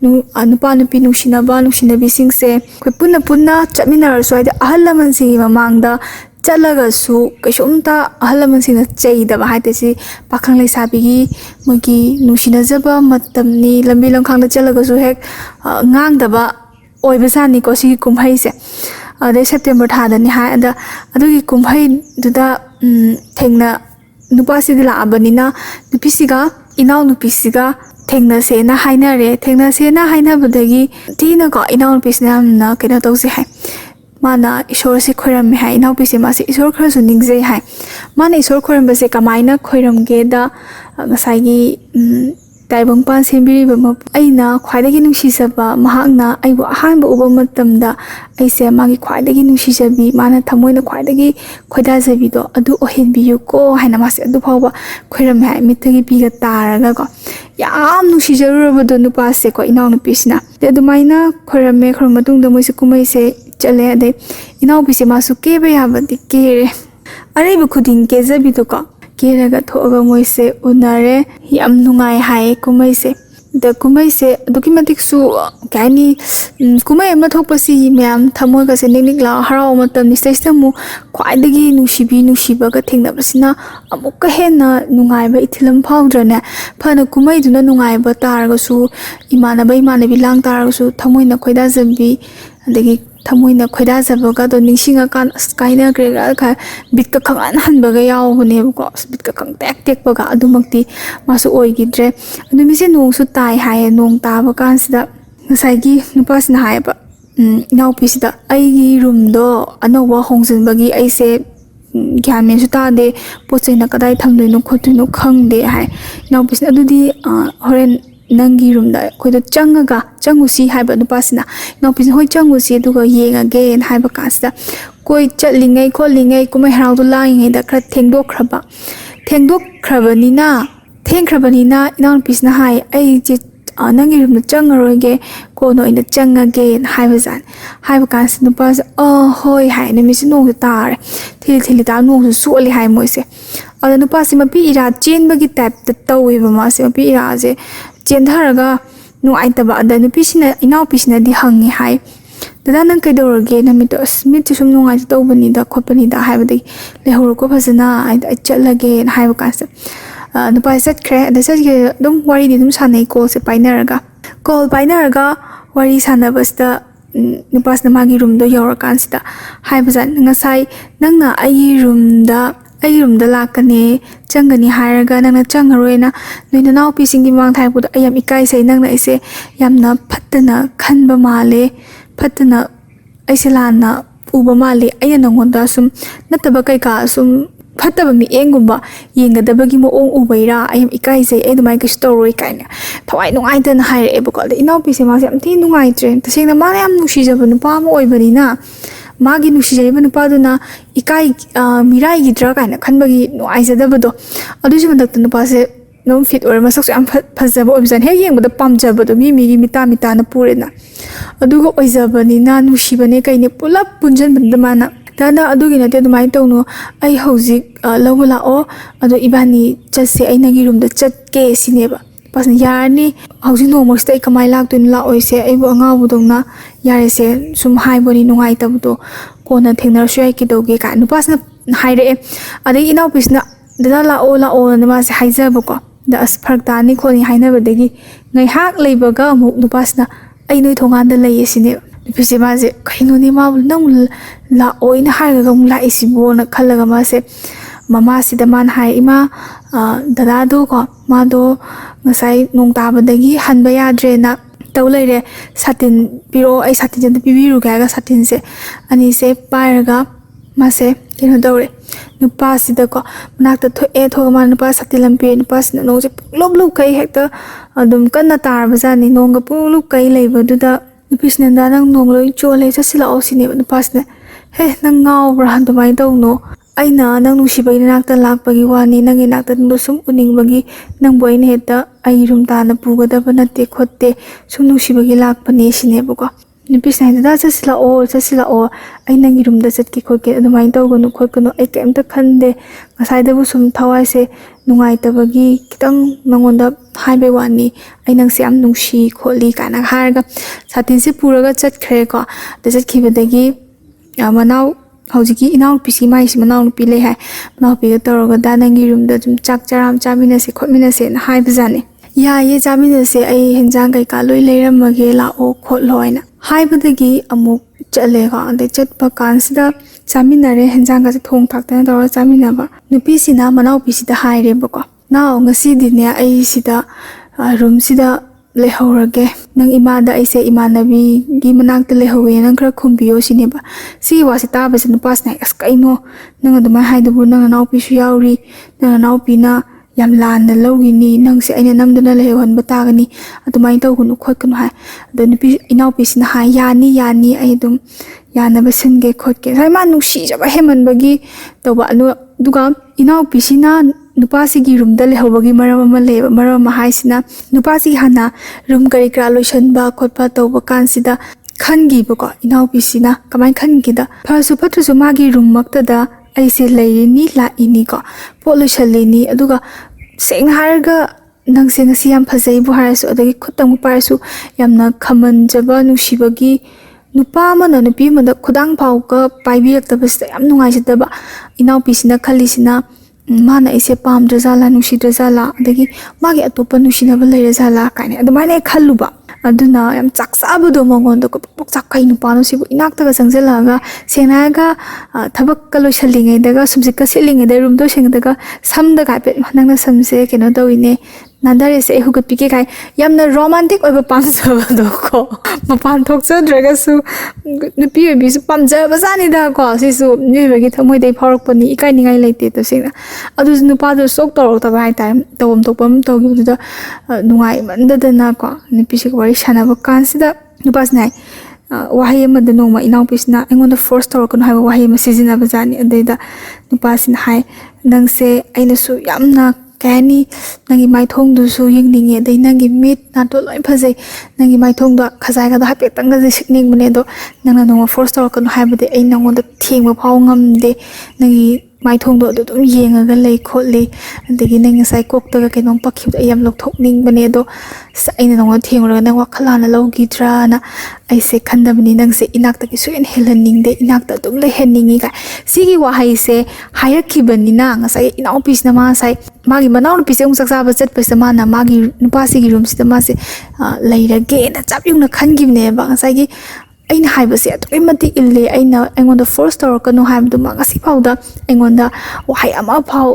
nupa nupi nushinabi singse koi punna chatminar swai da ahal laman singi mamangda chalaga su kaisumta ahal laman singna chaida ba haite si pakhang leisabigi mogi nushinajaba matamni lambi lamkhang da chalaga su hek ngang da ba oibasani ko si kumhai se ade September tha da ni ha ada adugi kumhai duda thengna nupa sidila abanina nupisiga inaw nupisiga thengna se na haina badagi tina ko inaw pisna na kena tawsi hai mana ishor se khoram hai inaw pisi ma se ishor khar su ningje hai mana ishor khoram ba se kamaina khoram ge da ngasai gi taibang pan sembiri ba aina khwaidagi nungsi saba mahakna aibu ahan ba uba matamda aise magi khwaidagi nungsi jabi mana thamoi na khwaidagi khoida jabi do adu ohen biyu ko haina mase adu phawba khoiram hai mitagi biga taraga ko yam nungsi jaruraba do nupa se ko inaw nupisna de adumaina khoirame khor matung da moi se kumai se chale ade inaw pise masu kebe yabadi kere areba khuding ke jabi do ko keraga thoga moise unare yam nungai hai kumaise da kumaise dokimatik su kaini kumai ma thokpasi myam thamoi ga se niknik la haraw matam ni seistamu khwaidagi nushiba ga thengna basina amukka hena nungai ba ithilam phawdrane phana kumai duna nungai ba targa su imanabi lang targa su thamoi na khoida jambi adagi thamoi na khoida jabaga do ningsinga kan skaina grega kha bitka khangan hanbaga yaw bune ko bitka khang tek baga adumakti masu oigidre adumi se nong su tai hai nong ta ba kan sida ngasai gi nupa sina hai ba naw pisida ai gi room do anowa hongsin bagi ai se gyamen su ta de pochai na kadai thamdoi no khotui no khangde hai naw pisina adudi horen nangi room da koi do changusi haiba nupasina naw pin hoi changusi duga yenga gen haiba kasda koi chatlingai kholingai kumai harau du laingai da khra thengdok khrabani na inaw pisna hai ai je nangi room da changaroge ko no ina changage haiba zan haiba kas nupas hoi hai na mi sino tar thili ta no su ali hai moise ada nupasi mapi ira chen bagi type ta tawi ba ma se mapi ira je chendharaga nu aitaba ada nupisina inaw pisina di hangi hai dada nang kaidorage na mito smith sum nu ngai tawbani da khopani da haibadi lehor ko phasana ai chalage haiba kas nupa sat khre da sat ge dum wari di dum sanai ko se painaraga wari sanabasta nupas na magi room do yor kan sita haibazan ngasai nangna ai room da lakane changani hairaga nangna changaroina noina naw pising gi mang thai pud ayam ikai sei nangna ise yamna phattana khanba male phattana aiselana uba male ayana ngonda sum nataba kai ka sum phattaba mi engumba yengadabagi mo ong ubaira ayam ikai sei edumai ka story kaina thawai nungai tan haire ebako da inaw pise ma yam thi nungai tre tasengna ma yam nushi jaba nupa mo oibani na magi nushi jaba nupa duna ikai mirai gidra kaina khanbagi nuai jadabado adusi mandak nupa se nom fit or masak am phajaba objan he yengba da pamjaba do mi gi mita na purena adugo oijabani na nushi bane kaine pulap punjan bandamana dana adugi na te dumai tawno ai hojik lawla o ado ibani chase ai nagi room da chatke sineba pasna yarni hojik no mo stay kamai lak tun la oise ai bo anga budongna yare se sum hai boni nungai tabdo kona thengnar shoi ki doge ka nu pasna haire adai inaw pisna dada lao na mase haijabako da as pharak tani khoni hainabadagi ngaihak leibaga amuk nupasna ai noi thonganda lei sine nupise mase kaino ni ma nang lao ina haiga la isibo na khalaga mase mama sida man hai ima dada do ko ma do ngasai nong tabadagi hanba yadre na tau leire satin piro ai satin janda pibiru ga satin se ani se pairaga mase kino dore nupa sida ko manakta thoe thogama nupa satilam pe nupa sina no je loblu kai hekta adum kanna tar bazani nonga pulu kai leibaduda nupisna da nang nongloi chole chasila osine nupa sina he nang ngau bra dumai dau no aina nang nusibai nakta lakpagi wani nang inakta no sum uning bagi nang boin heta ai rum ta na pugada banate khotte sum nusibagi lakpani sine buko nupis na da chasila o ai nang rum da chat ki khoke adumai dau gonu khokno ai kemta khande ngasai da bu sum thawai se nungai tabagi kitang nangonda haibe wani ai nang se am nungsi kholi kana harga satin se puraga chat khre ko da chat khibadagi manau hojiki inau pisi mai si manau nupi le hai manau pi ga toroga da nangi room da jum chak charam chamina se khotmina se na hai bajane ya ye chamina se ai henjang kai ka loi leiramage la o khot loina hai badagi amuk chale ga ande chat pa kan sida chamina re henjang ga thong thak ta dor chamina ba nupi sina manau pisi da hai re bako now ngasi dine ai sida room sida lehorage nang imada aise imanabi gi manakta lehowe nang khra khumbiyo sineba si wasita basin pas na askaino nang aduma haidubu nang naw pisu yauri nang naw pina yam lan na logi ni nang se aina namdana lehon batagani adumai tawgunu khotkunu hai adoni pi inaw pisina hai yani ai dum yana basinge khotke sai ma nusi jaba heman bagi tawba anu duga inaw pisina nupasi gi room da lehobagi marama leba marama haisina nupasi hana room kari kra lotion ba khotpa tawba kansida khangi bako inaw pisina kamai khangi da phasu phatru magi room makta da aise leini la ini ko pollution leni aduga seng harga nang seng siam phasei bu harasu adagi khutang parasu yamna khaman jaba nusibagi nupa mana nupi mada khudang phau ka paibiyak tabasta yam nungai jadaba inaw pisina khalisina mana ise pam drazala nushi drazala adagi magi atopa nushina ba leira zala kaine adumane khalluba aduna yam chaksaba do mongon do pok chakai nupa no sibu inakta ga sangjalaga senaga thabak kalo shalingai daga sumse ka selingai da room do sengdaga samda ga pe nangna samse keno dawine nadare se hugat pike kai yamna romantic oiba pamjaba do ko mapan thokchadra su nupi obi su pamjaba zani da ko sisu nibagi thamoi dei pharak pani ikai ningai leite to singna adu nupa do sok torok ta bai time tawom topam togi da nungai mandadana ko nupi se wari sanaba kansida nupas nai wahi amada noma inaw pisna engonda force torokon haiba wahi ma sizina bazani adeda nupasin hai nangse aina su yamna kani nangi mai thong du su yingninge dei nangi mit na to loi phajai nangi mai thong da khazai ga da hape tanga je sikning bune do nangna no force torokon haiba de ai nangonda thengba phau ngamde nangi mai thong do dum yengaga lei khotli adagi nang sai kok ta ka nom pakhib ayam lok thokning bane do aina nong thengra nang wakhala na logi tra na ai se khandabni nang se inak ta ki suin helaning de inak ta dum le heningi ka sigi wa hai se hayakhi bani na ngasai inaw pis na ma sai magi manaw pis ung saksa ba chat pis ma na magi nupa sigi room sida ma se leirage na chapyung na khangibne ba ngasai gi aina haibase atomati ille aina engonda force torokano haibdu ma ngasi phauda engonda wahai ama phau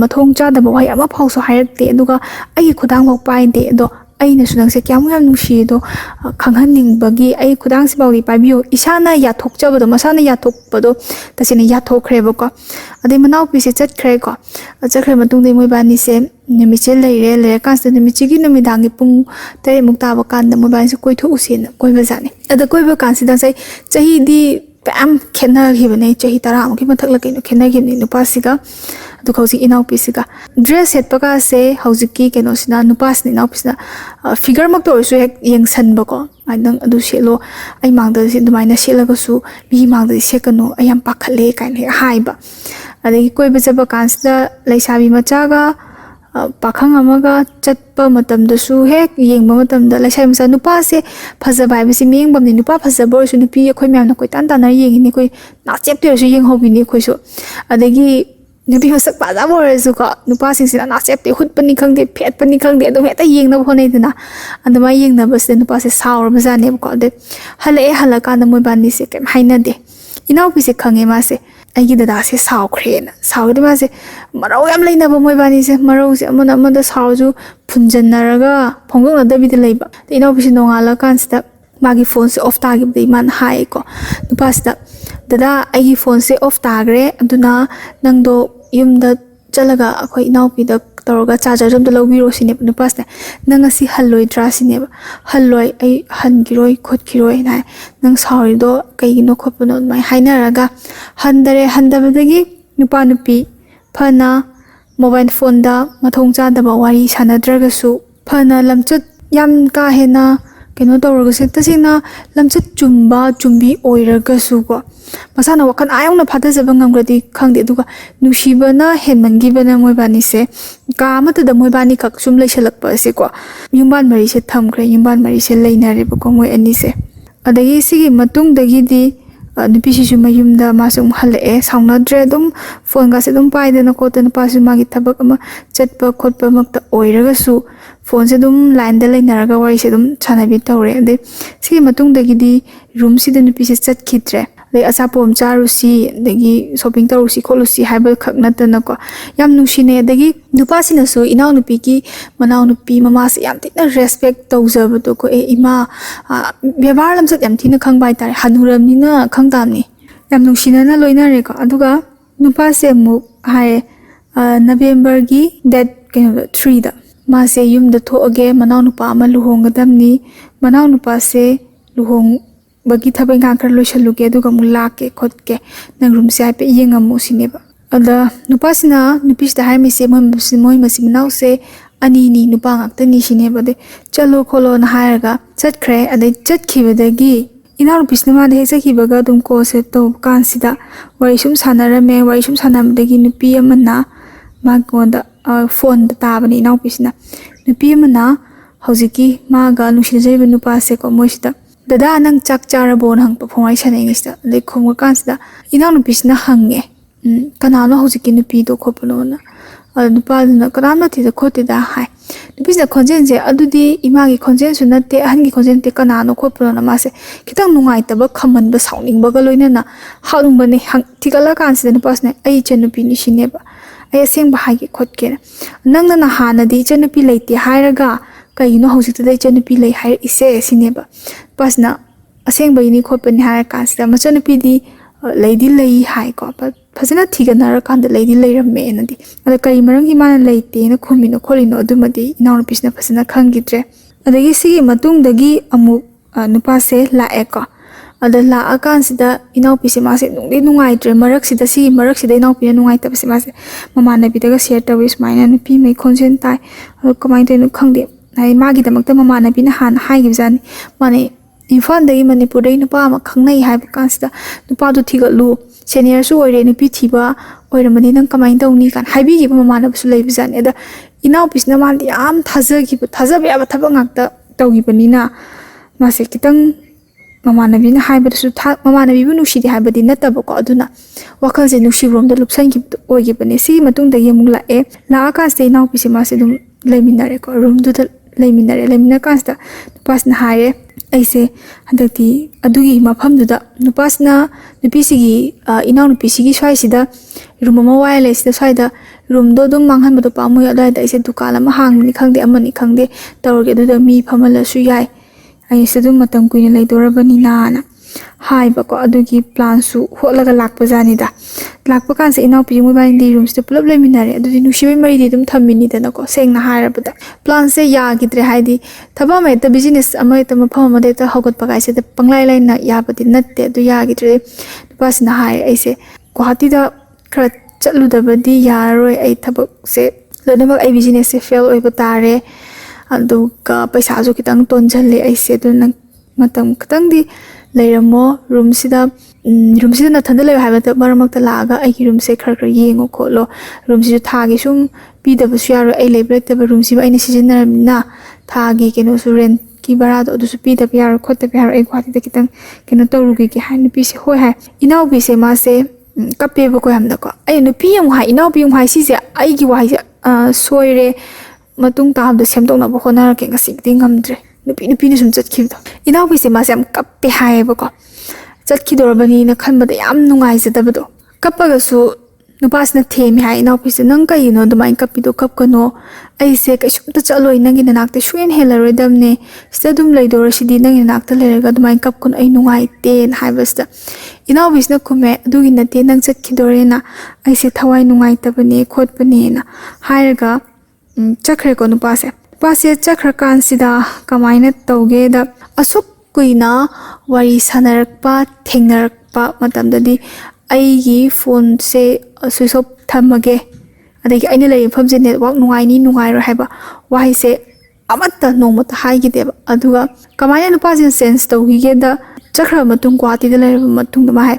mathong cha da wahai ama phau so hairakte aduga ai khudang bok pai de do aina sunang se kyam yam nushi do khanghaning bagi ai khudang si bawi pabiyo isana ya thokchaba do masana ya thokpado tasine ya thokre bako ade manaw pise chat khre ko chakre matung de moi bani se nimiche leire kansta nimichi gi namidangi pung tere mukta ba kan da moi bani se koi tho usen koi ba jani ada koi ba kan sida sai chahi di pam khena gi bane chahi tara am gi mathak la kaino khena gi ni nupa siga du khausi inaw pisiga dress set paka se haujiki keno sina nupa sni inaw pisna figure mak to su hek yeng san bako aidang adu selo ai mangda se dumaina selaga su bi mangda se kano ayam pakhale kain he haiba adagi koi ba jaba kan sida laisabi machaga pakhang amaga chatpa matam da su hek yengba matam da laisai masa nupa se phajaba hai bisi meng bamni nupa phajaba su nupi khoi myam na koi tan tan na yengi ni koi na chep te su yeng hobi ni khoi su adagi nupi masak pada boresu ko nupa singsina na septe hutpani khangde phetpani khangde adum heta yengna phonei dina anduma yengna bas nupa se saur bazane ko de halaka na moi bani se kem haina de inau pi se khange ma se aigi dada se saw khrena saw de ma se marau yam leina ba moi bani se marau se amana amada saw ju phunjannaraga phongong na dabi de leiba inau pi se nongala kan sta magi phone se off ta gi de man hai ko nupa sta dada aigi phone se off ta gre aduna nangdo yumda chalaga akhoi inaupi da toroga charger jam da lobiro sine nupas na nangasi halloi dra sine halloi ai han giroi khot giroi na nang sorry do kai no khopono mai haina raga handabadagi nupa nupi phana mobile phone da mathong cha da ba wari sanadraga su phana lamchut yam ka hena keno toroga se tasina lamchut chumbi oiraga su ko masana wakan ayong na phata jaba ngamgradi khangde duga nushibana henmangibana moi bani se ka mata da moi bani khak sum leisalak pa se ko yumban mari se thamkre yumban mari se leinare ba ko moi ani se adagi sigi matung dagi di nupi si suma yumda masum halae sauna dre dum phone ga se dum pai de na ko te na pa su magi thabak ama chatpa khotpa makta oiraga su phone se dum line da leinaraga wari se dum chanabi tawre ade sigi matung dagi di room si de nupi se chat khitre le asapom charusi dagi shopping tarusi kholusi haibal khaknatana ko yam nushine dagi nupa sina su inau nupi ki manau nupi mama se yam tina respect tawjaba to ko e ima byabar lamsat yam tina khangbai tar hanuram ni na khangtam ni yam nushina na loina re ko aduga nupa se mu hai November gi that 3 da ma se yum da tho age manau nupa ma luhongadam ni manau nupa se luhong bagi thabai ngakar loisaluke aduga mulake khotke nang room se pe yengamu sineba ada nupa sina nupi sta hai mi se moi masimnau se ani ni nupa ngakta ni sineba de chalo kholo na hairaga chatkhre adai chatkibadagi ina rupi sna ma de chakibaga dum ko se to kan sida wari sum sanarame wari sum sanamdagi nupi amana ma gonda phone da tabani ina rupi sna nupi amana hojiki ma ga nushijai nupa se ko moista dada nang cachar bon hang performai sanengista le khomga kansda ina nupi sna hange kanano hojiki nupi do khopono na nupa na kanana ti da khote da hai nupi sna khonjen je adudi imagi khonjen sunate hangi khonjen te kanano khopono na mase kitang nungai taba khaman ba sauning ba ga loina na haung ba ne hang tikala kansda nupa sna ai chenupi ni sineba ai seng ba hai ki khotke nang na hana di chenupi leite hairaga kaino hojik da chenupi lei hai ise sineba pasna aseng bai ni khopani har kansda machanupi di lady lei hai ko phajana thigana kan da lady lei ramme enadi ada kai marang hi mana leite na khumino kholino adumadi inaun pisna phajana khangidre adagi sigi matung dagi amu nupa se la eka ada la akan sida inau pise ma se nungdi nungai tre marak sida si marak sida inau pina nungai ta pise ma se mama na bi daga share tawis maina nupi mai consent tai kamai te nu khangde ai magi damakta mama na bi na han hai gi jani mane Infan dagi Manipur dagi nupa ama khangnai hai kansida nupa du thigalu senior su oire nupi thiba oiramani nang kamai tawni kan haibi gi mama na su lei bizan eda inau pisna man yam thaja gi thaja ba thaba ngakta tawgi banina mase kitang mama na bi na haiba su mama na bi bu nushi di haiba di nataba ko aduna wakal je nushi rom da lupsan gi oigi bani si matung dagi mungla e la ka se inau pisi mase dum leiminare ko room du da leimina kansda nupasna haye aise handakti adugi mafamduda nupasna nupisigi inau nupisigi swai sida room ma wireless da swai da room do dum manghan bodo pamu ya da ise dukala ma hangni khangde amani khangde tawge du da mi phamala su yai aise dum matam kuina leidorabani na hai ba ko adugi plan su holaga lakpa jani da lakpa kan se inau pi mu ba indi rooms de pulap leminare adudi nushi mai di dum thammini da ko sengna harabada plan se ya gidre haidi thaba mai ta business amai ta mafam ma de ta hogot pagai se de panglai lai na ya badi natte du ya gidre pas na hai aise guwahati da khara chatlu da badi yaroi ai thabak se lonamak ai business se fail oi batare adu ka paisa ju kitang tonjalle aise du nang matam kitang di leiramo room sida na thanda lei haiba ta maramakta laaga ai room se khar khar yengo kholo room si thagi sum pi da bu yaro ai lebre ta room si ba ai seasonar na thagi keno su rent ki bara do su pi da yaro khot ta yaro ai khwati da kitang keno to rugi ki han pi se hoi hai inau bi se ma se ꯀꯞꯄꯦꯕꯀꯣ ꯌꯥꯝꯅꯀꯣ ꯑꯩ ꯅꯨꯄꯤ ꯑꯃꯨꯛ ꯍꯥꯏ ꯏꯅꯥꯎꯄꯤ ꯑꯃꯨꯛ ꯍꯥꯏ ꯁꯤꯁꯦ ꯑꯩꯒꯤ ꯋꯥꯍꯩꯁꯦ ꯁꯣꯏꯔꯦ ꯃꯇꯨꯡ ꯇꯥꯕꯗ ꯁꯦꯝꯗꯣꯛꯅꯕ ꯍꯣꯠꯅꯔꯛꯀꯦ ꯉꯁꯤꯒꯤꯗꯤ ꯉꯝꯗ꯭ꯔꯦ ꯅꯨꯄꯤꯅ ꯁꯨꯝ ꯆꯠꯈꯤꯕꯗꯣ ꯏꯅꯥꯎꯄꯤꯁꯦ ꯃꯥꯁꯦ ꯌꯥꯝ ꯀꯞꯄꯦ ꯍꯥꯏꯌꯦꯕꯀꯣ ꯆꯠꯈꯤꯗꯧꯔꯕꯅꯤꯅ ꯈꯟꯕꯗ ꯌꯥꯝ ꯅꯨꯡꯉꯥꯏꯖꯗꯕꯗꯣ ꯀꯞꯄꯒꯁꯨ ꯅꯨꯄꯥꯁꯤꯅ ꯊꯦꯝꯃꯤ ꯍꯥꯏ ꯏꯅꯥꯎꯄꯤꯁꯦ ꯅꯪ ꯀꯩꯒꯤꯅꯣ ꯑꯗꯨꯃꯥꯏꯅ ꯀꯞꯄꯤꯗꯣ ꯀꯞꯀꯅꯣ ꯑꯩꯁꯦ ꯀꯩꯁꯨꯝꯇ ꯆꯠꯂꯣꯏ ꯅꯪꯒꯤ ꯅꯅꯥꯛꯇ ꯁꯨꯡꯍꯦꯟ ꯍꯦꯜꯂꯔꯣꯏꯗꯕꯅꯦ ꯁꯤꯗ ꯑꯗꯨꯝ ꯂꯩꯗꯧꯔꯁꯤꯗꯤ ꯅꯪꯒꯤ ꯅꯅꯥꯛꯇ ꯂꯩꯔꯒ ꯑꯗꯨꯃꯥꯏꯅ ꯀꯞꯀꯅꯣ ꯑꯩ ꯅꯨꯡꯉꯥꯏꯇꯦꯅ ꯍꯥꯏꯕꯁꯤꯗ ꯏꯅꯥꯎꯄꯤꯁꯤꯅ ꯈꯨꯝꯃꯦ ꯑꯗꯨꯒꯤ ꯅꯠꯇꯦ ꯅꯪ ꯆꯠꯈꯤꯗꯣꯔꯦꯅ ꯑꯩꯁꯦ ꯊꯋꯥꯏ ꯅꯨꯡꯉꯥꯏꯇꯕꯅꯦ ꯈꯣꯠꯄꯅꯦꯅ ꯍꯥꯏꯔꯒ ꯆꯠꯈ꯭ꯔꯦꯀꯣ ꯅꯨꯄꯥꯁꯦ ꯆꯠꯈ꯭ꯔꯀꯥꯟꯁꯤꯗ ꯀꯃꯥꯏꯅ ꯇꯧꯒꯦꯗ ꯑꯁꯨꯛ ꯀꯨꯏꯅ ꯋꯥꯔꯤ ꯁꯥꯟꯅꯔꯛꯄ ꯊꯦꯡꯅꯔꯛꯄ ꯃꯇꯝꯗꯗꯤ ꯑꯩꯒꯤ ꯐꯣꯟꯁꯦ ꯁ꯭ꯋꯤꯆ ꯑꯣꯐ ꯊꯝꯃꯒꯦ ꯑꯗꯒꯤ ꯑꯩꯅ ꯂꯩꯔꯤꯕ ꯃꯐꯝꯁꯦ ꯅꯦꯠꯋꯥꯛ ꯅꯨꯡꯉꯥꯏꯅꯤ ꯅꯨꯡꯉꯥꯏꯔꯣꯏ ꯍꯥꯏꯕ ꯋꯥꯍꯩꯁꯦ ꯑꯃꯠꯇ ꯅꯣꯡꯃꯇ ꯍꯥꯏꯈꯤꯗꯦꯕ ꯑꯗꯨꯒ ꯀꯃꯥꯏꯅ ꯅꯨꯄꯥꯁꯤꯅ ꯁꯦꯟꯁ ꯇꯧꯈꯤꯒꯦꯗ ꯆꯠꯈ꯭ꯔꯕ ꯃꯇꯨꯡ ꯒꯨꯋꯥꯍꯥꯇꯤꯗ ꯂꯩꯔꯕ ꯃꯇꯨꯡꯗ ꯃꯥ ꯍꯥꯏ